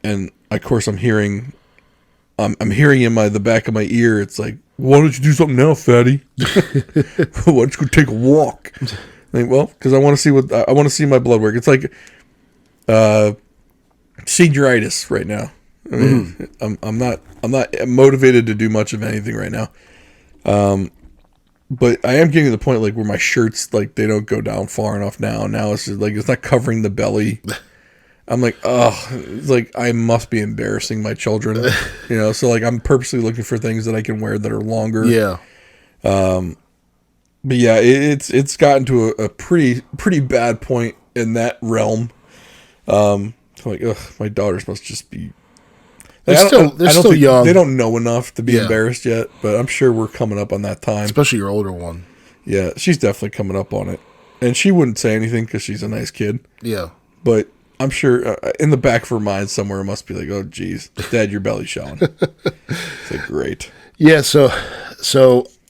of course, I'm hearing in the back of my ear. It's like, why don't you do something now, fatty? Why don't you go take a walk? I think, well, because I want to see my blood work. It's like senioritis right now. I mean, I'm not motivated to do much of anything right now. But I am getting to the point like where my shirts, like, they don't go down far enough now. Now it's just like it's not covering the belly. I'm like, oh, it's like I must be embarrassing my children, So like I'm purposely looking for things that I can wear that are longer. Yeah. But yeah, it's gotten to a pretty bad point in that realm. I'm like, ugh, my daughters must just be. They're still young. They don't know enough to be embarrassed yet, but I'm sure we're coming up on that time. Especially your older one. Yeah, she's definitely coming up on it, and she wouldn't say anything because she's a nice kid. Yeah. But I'm sure in the back of her mind somewhere it must be like, oh, geez, Dad, your belly's showing. It's like, great. Yeah, so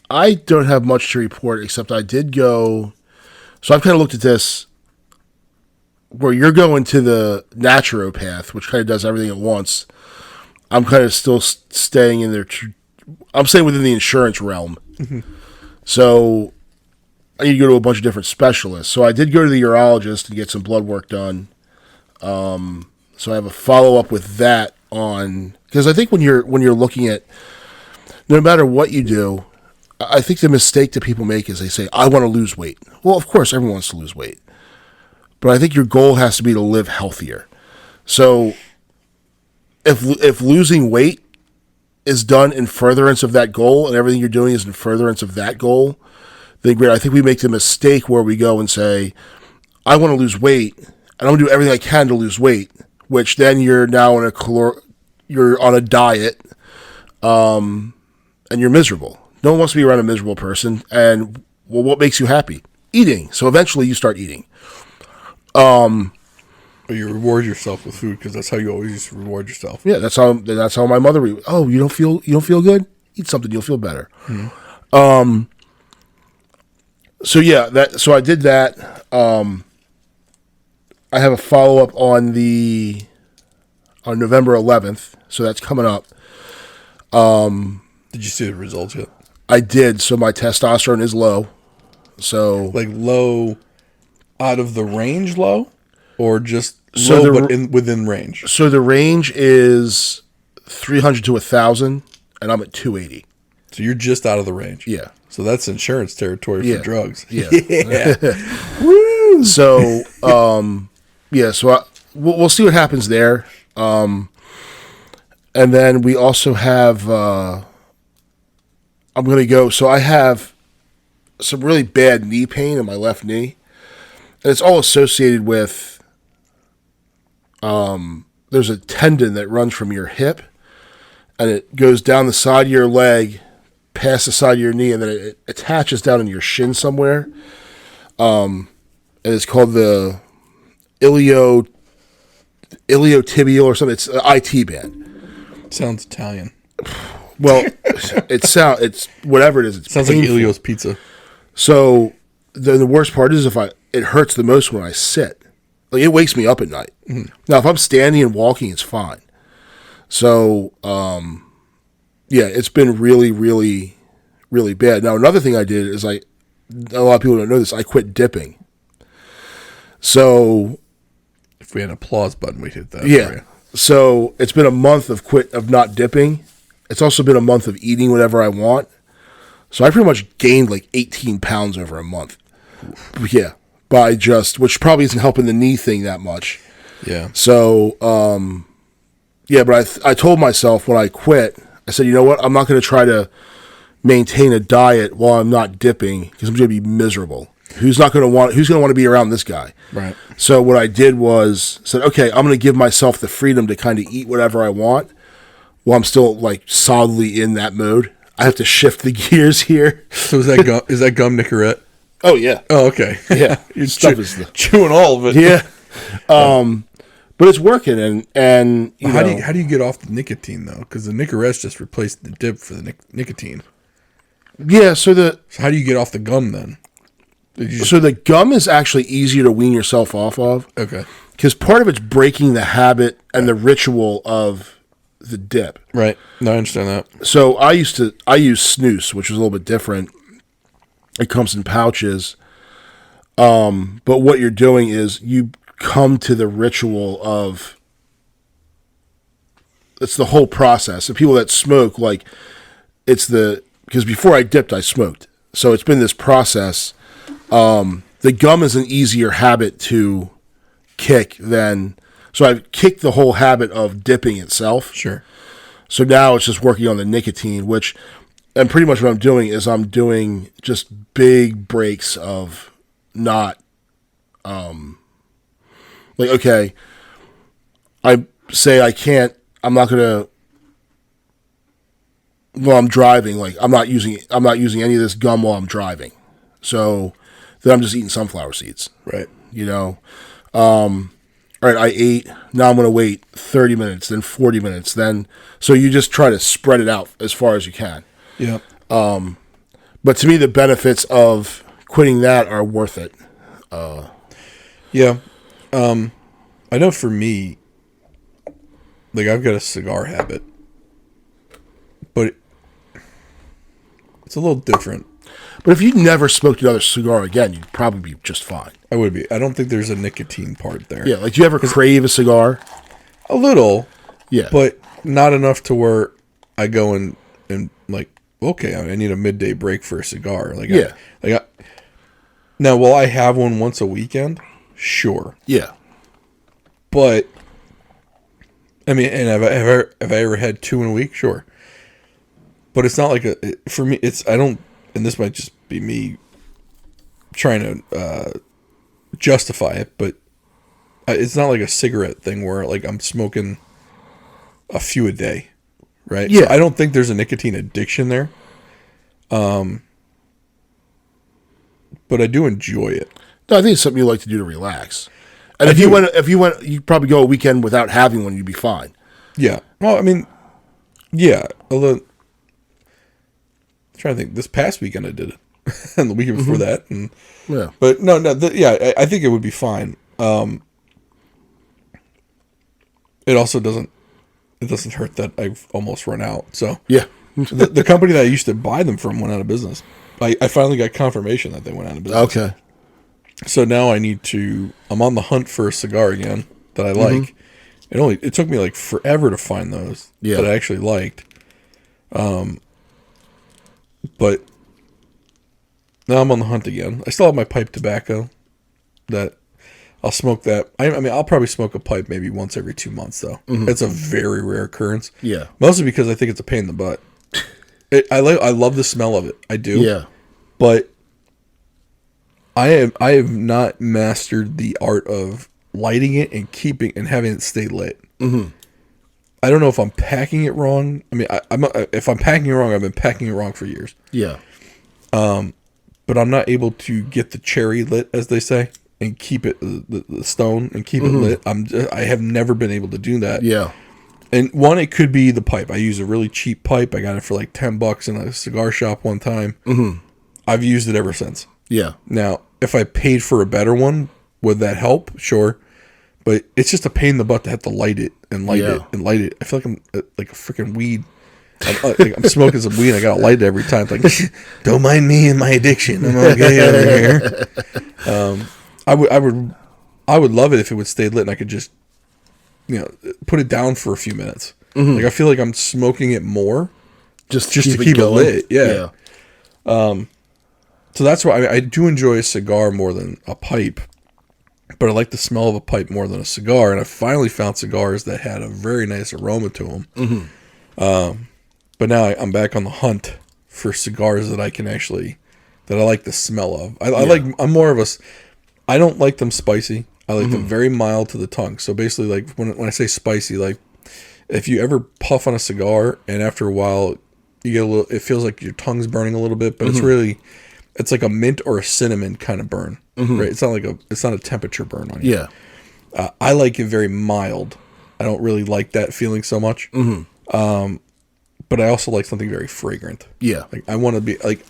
I don't have much to report except I did go. So I've kind of looked at this where you're going to the naturopath, which kind of does everything at once. I'm kind of still staying in there. I'm staying within the insurance realm. Mm-hmm. So I need to go to a bunch of different specialists. So I did go to the urologist and get some blood work done. So I have a follow-up with that on, because I think when you're looking at, no matter what you do, I think the mistake that people make is they say, I want to lose weight. Well, of course, everyone wants to lose weight. But I think your goal has to be to live healthier. So if losing weight is done in furtherance of that goal and everything you're doing is in furtherance of that goal, then great. I think we make the mistake where we go and say, I want to lose weight and I'm going to do everything I can to lose weight, which then you're now you're on a diet, and you're miserable. No one wants to be around a miserable person. And well, what makes you happy? Eating. So eventually you start eating. You reward yourself with food because that's how you always used to reward yourself. Yeah, that's how my mother. Oh, you don't feel good? Eat something, you'll feel better. Mm-hmm. So I did that. I have a follow up on November 11th, so that's coming up. Did you see the results yet? I did. So my testosterone is low. So like low, out of the range low, or just low but within range. So the range is 300 to 1,000, and I'm at 280. So you're just out of the range. Yeah. So that's insurance territory for drugs. Yeah. Yeah. Woo! So, so we'll see what happens there. And then we also have, I'm going to go, so I have some really bad knee pain in my left knee. And it's all associated with, there's a tendon that runs from your hip, and it goes down the side of your leg, past the side of your knee, and then it attaches down in your shin somewhere. And it's called the iliotibial or something. It's an IT band. Sounds Italian. Well, it's whatever it is. It sounds painful. Like Elio's Pizza. So the worst part is it hurts the most when I sit. Like, it wakes me up at night. Mm-hmm. Now, if I'm standing and walking, it's fine. So, it's been really, really, really bad. Now, another thing I did is a lot of people don't know this, I quit dipping. So, if we had an applause button, we'd hit that. Yeah. So, it's been a month of not dipping. It's also been a month of eating whatever I want. So, I pretty much gained like 18 pounds over a month. Yeah. by just, which probably isn't helping the knee thing that much. Yeah. So, yeah, but I told myself when I quit, I said, you know what? I'm not going to try to maintain a diet while I'm not dipping because I'm going to be miserable. Who's going to want to be around this guy? Right. So what I did was said, okay, I'm going to give myself the freedom to kind of eat whatever I want while I'm still like solidly in that mode. I have to shift the gears here. So is that gum Nicorette? Oh yeah. Oh, okay. Yeah. You're chewing all of it. Yeah. But it's working, and how do you get off the nicotine though? Because the Nicorette's just replaced the dip for the nicotine. Yeah. So how do you get off the gum then? So the gum is actually easier to wean yourself off of. Okay. Because part of it's breaking the habit and the ritual of the dip. Right. No, I understand that. So I use snus, which is a little bit different. It comes in pouches. But what you're doing is you come to the ritual of, it's the whole process. And people that smoke, like, because before I dipped, I smoked. So it's been this process. The gum is an easier habit to kick than, so I've kicked the whole habit of dipping itself. Sure. So now it's just working on the nicotine, and pretty much what I'm doing is I'm doing just big breaks of not, like, okay, I say I'm not going to, while I'm driving, like I'm not using any of this gum while I'm driving. So then I'm just eating sunflower seeds. Right. All right, I ate. Now I'm going to wait 30 minutes, then 40 minutes, then. So you just try to spread it out as far as you can. Yeah. But to me, the benefits of quitting that are worth it. Yeah. I know for me, like I've got a cigar habit, but it's a little different. But if you never smoked another cigar again, you'd probably be just fine. I would be. I don't think there's a nicotine part there. Yeah, like do you ever crave a cigar? A little. Yeah. But not enough to where I go and like, okay, I need a midday break for a cigar. Like, yeah. Now, will I have one once a weekend? Sure. Yeah. But, I mean, and have I ever had two in a week? Sure. But it's not like for me, and this might just be me trying to justify it, but it's not like a cigarette thing where like I'm smoking a few a day, right? Yeah. So I don't think there's a nicotine addiction there. But I do enjoy it. No, I think it's something you like to do to relax. And if you went, you'd probably go a weekend without having one, you'd be fine. Yeah. Well, I mean, yeah. Although, I'm trying to think. This past weekend I did it, and the weekend before that, and yeah. But no, yeah. I think it would be fine. It also doesn't hurt that I've almost run out. So yeah, the company that I used to buy them from went out of business. I finally got confirmation that they went out of business. Okay. So now I'm on the hunt for a cigar again that I like. It took me like forever to find those that I actually liked. But now I'm on the hunt again. I still have my pipe tobacco that I'll smoke that. I mean, I'll probably smoke a pipe maybe once every 2 months though. It's a very rare occurrence. Yeah. Mostly because I think it's a pain in the butt. I love the smell of it. I do. Yeah. But I have not mastered the art of lighting it and having it stay lit. Mm-hmm. I don't know if I'm packing it wrong. I mean, if I'm packing it wrong, I've been packing it wrong for years. Yeah. But I'm not able to get the cherry lit, as they say, and keep it the stone and keep it lit. I have never been able to do that. Yeah. And one, it could be the pipe. I use a really cheap pipe. I got it for like $10 in a cigar shop one time. Mm-hmm. I've used it ever since. Yeah. Now, if I paid for a better one, would that help? Sure. But it's just a pain in the butt to have to light it and light it and light it. I feel like I'm like a freaking weed. I'm smoking some weed and I got to light it every time. It's like, don't mind me and my addiction. I'm okay over here. I would love it if it would stay lit and I could just, put it down for a few minutes. Mm-hmm. Like I feel like I'm smoking it more just to keep it lit. Yeah. So that's why I do enjoy a cigar more than a pipe, but I like the smell of a pipe more than a cigar. And I finally found cigars that had a very nice aroma to them. Mm-hmm. But now I'm back on the hunt for cigars that I like the smell of. I'm more of I don't like them spicy. I like them very mild to the tongue. So basically, like when I say spicy, like if you ever puff on a cigar and after a while you get it feels like your tongue's burning a little bit, but it's like a mint or a cinnamon kind of burn, right? It's not a temperature burn on you. Yeah. I like it very mild. I don't really like that feeling so much. But I also like something very fragrant. Yeah. Like I want to be like,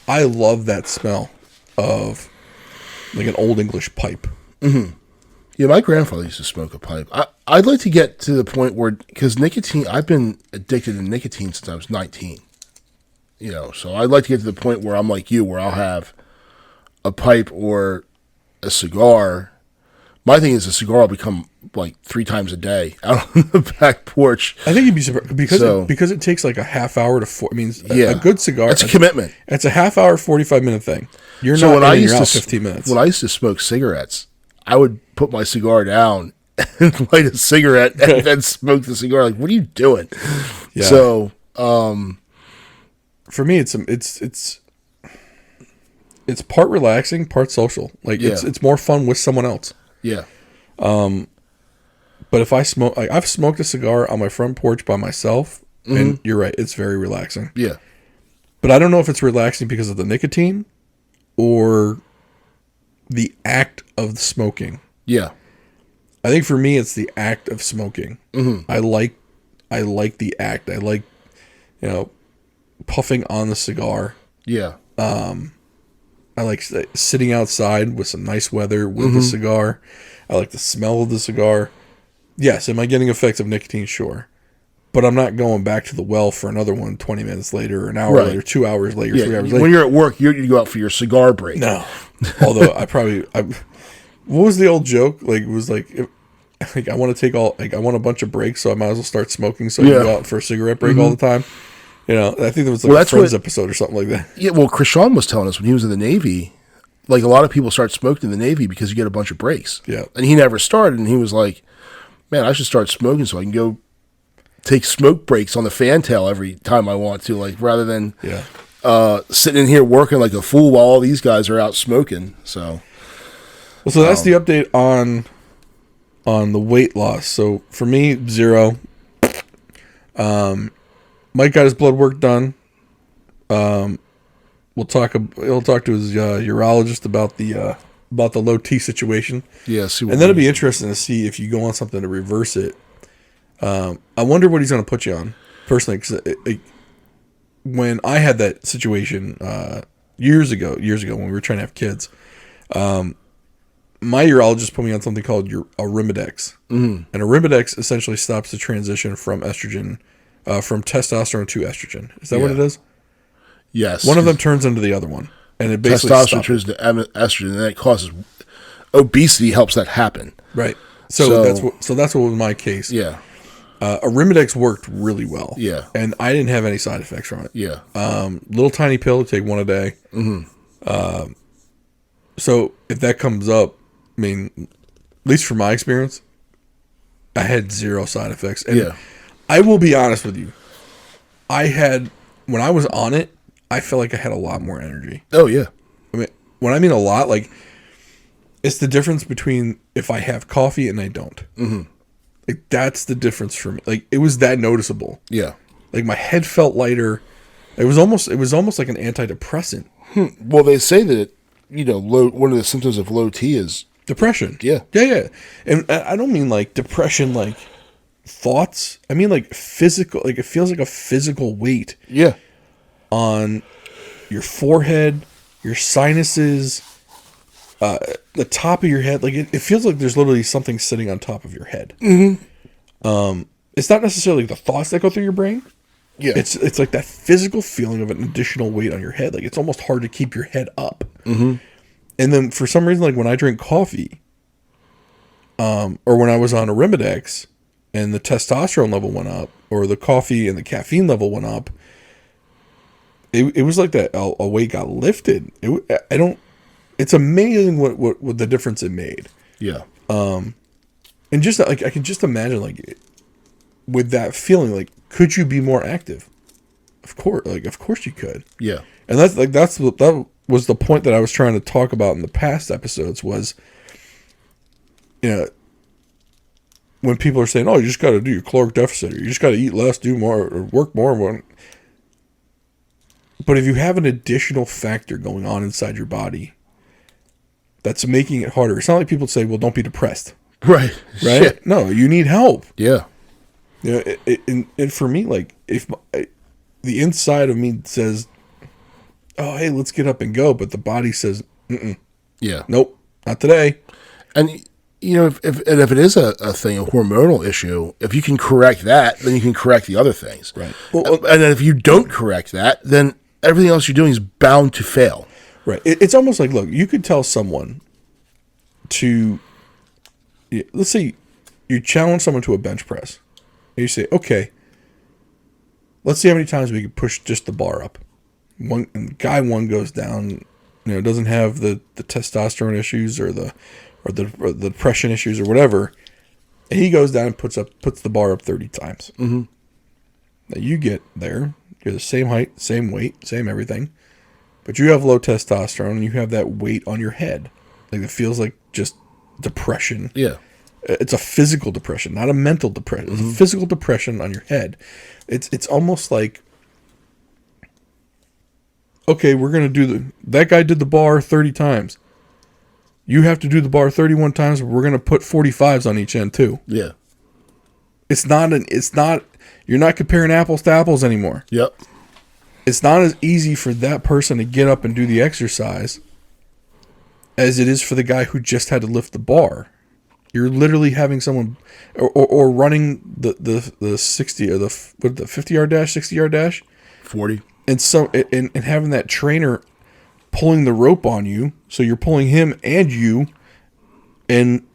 I love that smell of like an old English pipe. Yeah, my grandfather used to smoke a pipe. I'd like to get to the point where, because nicotine, I've been addicted to nicotine since I was 19. So I'd like to get to the point where I'm like you, where I'll have a pipe or a cigar. My thing is a cigar will become like 3 times a day out on the back porch. I think you'd be surprised because it takes like a half hour to 4. I mean, a good cigar. It's a commitment. It's a half hour, 45-minute thing. You're so not when in I and used you're to out 15 minutes. When I used to smoke cigarettes, I would put my cigar down and light a cigarette and then smoke the cigar. Like, what are you doing? Yeah. So, for me, it's part relaxing, part social. Like it's more fun with someone else. Yeah. But if I smoke, like I've smoked a cigar on my front porch by myself, and you're right, it's very relaxing. Yeah. But I don't know if it's relaxing because of the nicotine or the act of smoking. Yeah. I think for me, it's the act of smoking. I like the act. I like, puffing on the cigar. Yeah. I like sitting outside with some nice weather with the cigar. I like the smell of the cigar. Yes, am I getting effects of nicotine? Sure. But I'm not going back to the well for another one 20 minutes later, an hour later, 2 hours later, 3 hours later. When you're at work, you go out for your cigar break. No. Although what was the old joke? Like, it was like, I want to I want a bunch of breaks, so I might as well start smoking so I can go out for a cigarette break all the time. I think there was like a Friends episode or something like that. Yeah, well, Krishan was telling us when he was in the Navy, like a lot of people start smoking in the Navy because you get a bunch of breaks. Yeah. And he never started, and he was like, man, I should start smoking so I can go take smoke breaks on the fantail every time I want to, like rather than sitting in here working like a fool while all these guys are out smoking. So that's the update on the weight loss. So for me, 0. Mike got his blood work done. He'll talk to his urologist about the low T situation. Yeah, and then it'll be interesting to see if you go on something to reverse it. I wonder what he's going to put you on personally, because when I had that situation years ago when we were trying to have kids, my urologist put me on something called Arimidex. And Arimidex essentially stops the transition from estrogen, from testosterone to estrogen. Is that what it is? Yes. One of them turns into the other one, and it basically testosterone turns to estrogen, and that causes obesity. Helps that happen. Right. So that's what was my case. Yeah. Arimidex worked really well. Yeah. And I didn't have any side effects from it. Yeah. Little tiny pill, take one a day. So if that comes up, I mean, at least from my experience, I had 0 side effects. And I will be honest with you. When I was on it, I felt like I had a lot more energy. Oh, yeah. I mean, when I mean a lot, like, it's the difference between if I have coffee and I don't. Like, that's the difference for me. Like, it was that noticeable. Yeah. Like, my head felt lighter. It was almost like an antidepressant. Well, they say that, one of the symptoms of low T is depression. Yeah. Yeah. And I don't mean like depression, like thoughts. I mean like physical, like it feels like a physical weight. Yeah. On your forehead, your sinuses, the top of your head. Like it feels like there's literally something sitting on top of your head. It's not necessarily the thoughts that go through your brain. Yeah. It's like that physical feeling of an additional weight on your head. Like it's almost hard to keep your head up. And then for some reason, like when I drink coffee, or when I was on Arimidex and the testosterone level went up, or the coffee and the caffeine level went up, it was like that a weight got lifted. It's amazing what the difference it made. Yeah. And just like I can just imagine, like, with that feeling, like, could you be more active? Of course you could. Yeah. And that was the point that I was trying to talk about in the past episodes was, when people are saying, "Oh, you just got to do your caloric deficit, or you just got to eat less, do more, or work more." But if you have an additional factor going on inside your body that's making it harder, it's not like people say, "Well, don't be depressed." Right. Right? Shit. No, you need help. Yeah. And for me, like, if the inside of me says, "Oh, hey, let's get up and go," but the body says, "Mm-mm, Yeah. nope, not today." And if it is a thing, a hormonal issue, if you can correct that, then you can correct the other things. Right. Well, and then if you don't correct that, then everything else you're doing is bound to fail. Right. It's almost like, look, you could tell someone to, let's say you challenge someone to a bench press. And you say, okay, let's see how many times we can push just the bar up. Guy one goes down, doesn't have the testosterone issues or the depression issues or whatever. And he goes down and puts the bar up 30 times. Mm-hmm. Now you get there, you're the same height, same weight, same everything. But you have low testosterone and you have that weight on your head. Like, it feels like just depression. Yeah. It's a physical depression, not a mental depression. It's a physical depression on your head. It's almost like, okay, we're going to that guy did the bar 30 times. You have to do the bar 31 times, but we're going to put 45s on each end too. Yeah. You're not comparing apples to apples anymore. Yep. It's not as easy for that person to get up and do the exercise as it is for the guy who just had to lift the bar. You're literally having someone or running the 60 or the 50-yard dash, 60-yard dash, 40, and having that trainer pulling the rope on you, so you're pulling him and you, and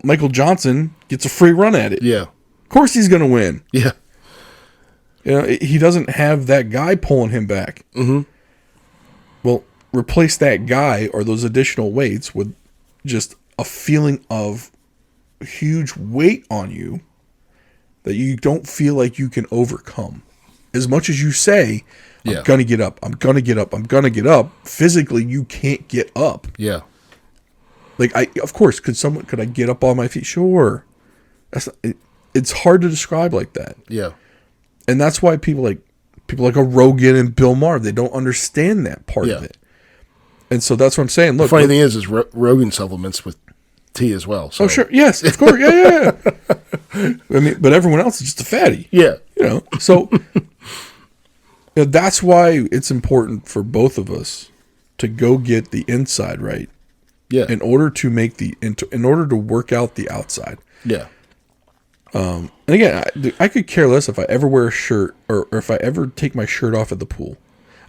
Michael Johnson gets a free run at it. Yeah. Of course he's going to win. Yeah. He doesn't have that guy pulling him back. Mm-hmm. Well, replace that guy or those additional weights with just a feeling of huge weight on you that you don't feel like you can overcome. As much as you say, I'm going to get up, I'm going to get up, I'm going to get up, physically you can't get up. Yeah. Like, of course, could I get up on my feet? Sure. It's hard to describe like that. Yeah. And that's why people like a Rogan and Bill Maher, they don't understand that part of it. And so that's what I'm saying. Look, the funny thing is Rogan supplements with tea as well. So. Oh, sure. Yes, of course. Yeah. I mean, but everyone else is just a fatty. Yeah. So that's why it's important for both of us to go get the inside right. Yeah. In order to in order to work out the outside. Yeah. And again, I could care less if I ever wear a shirt or if I ever take my shirt off at the pool.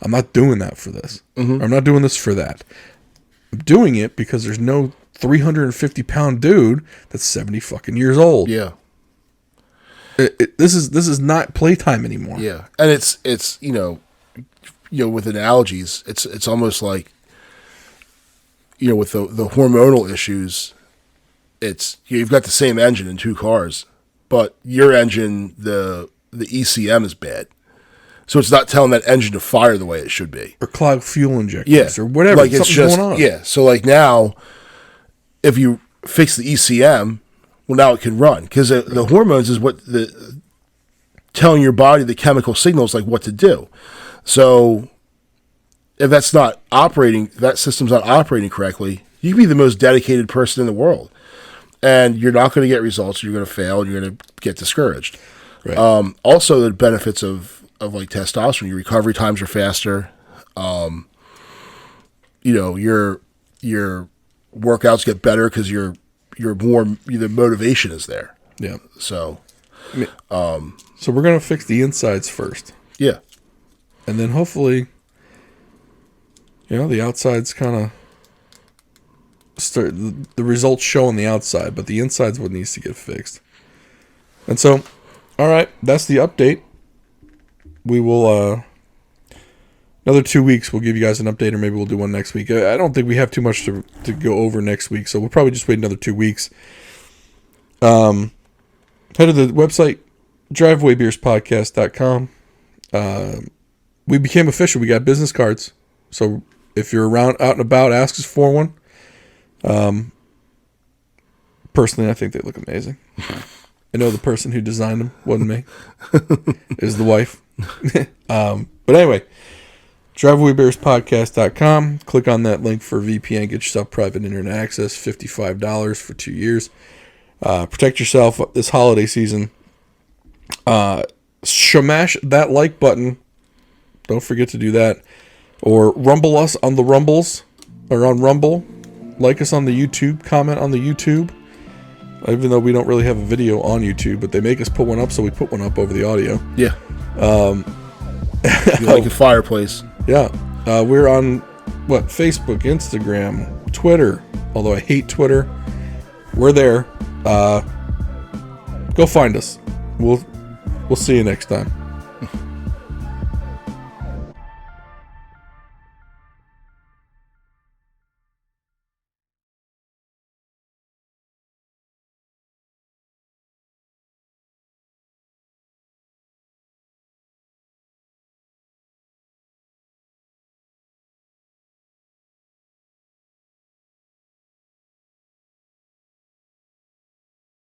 I'm not doing that for this. Mm-hmm. I'm not doing this for that. I'm doing it because there's no 350-pound dude that's 70 fucking years old. Yeah. This is not playtime anymore. Yeah. And it's with analogies, it's almost like, with the hormonal issues, it's you've got the same engine in two cars, but your engine, the ECM is bad. So it's not telling that engine to fire the way it should be. Or clog fuel injectors or whatever. Like, it's just, going on. Yeah. So like now, if you fix the ECM, well, now it can run. Because the hormones is what telling your body the chemical signals like what to do. So if that's not operating, that system's not operating correctly, you can be the most dedicated person in the world. And you're not going to get results. You're going to fail. And you're going to get discouraged. Right. Also, the benefits of like testosterone, your recovery times are faster. Your workouts get better because the motivation is there. Yeah. So, so we're gonna fix the insides first. Yeah. And then hopefully, the outsides kind of start the results show on the outside, but the inside's what needs to get fixed. And so, all right, that's the update. We will another 2 weeks, we'll give you guys an update, or maybe we'll do one next week. I don't think we have too much to go over next week, so we'll probably just wait another 2 weeks. Head to the website, drivewaybeerspodcast.com. We became official. We got business cards. So if you're around, out and about, ask us for one. Personally, I think they look amazing. I know the person who designed them wasn't me. It was the wife. But anyway, drivewaybeerspodcast.com. Click on that link for VPN. Get yourself private internet access. $55 for 2 years. Protect yourself this holiday season. Smash that like button. Don't forget to do that. Or rumble us on the Rumbles. Or on Rumble. Like us on the YouTube. Comment on the YouTube. Even though we don't really have a video on YouTube. But they make us put one up, so we put one up over the audio. Yeah. You like a fireplace. Yeah. We're on, Facebook, Instagram, Twitter. Although I hate Twitter. We're there. Go find us. We'll see you next time.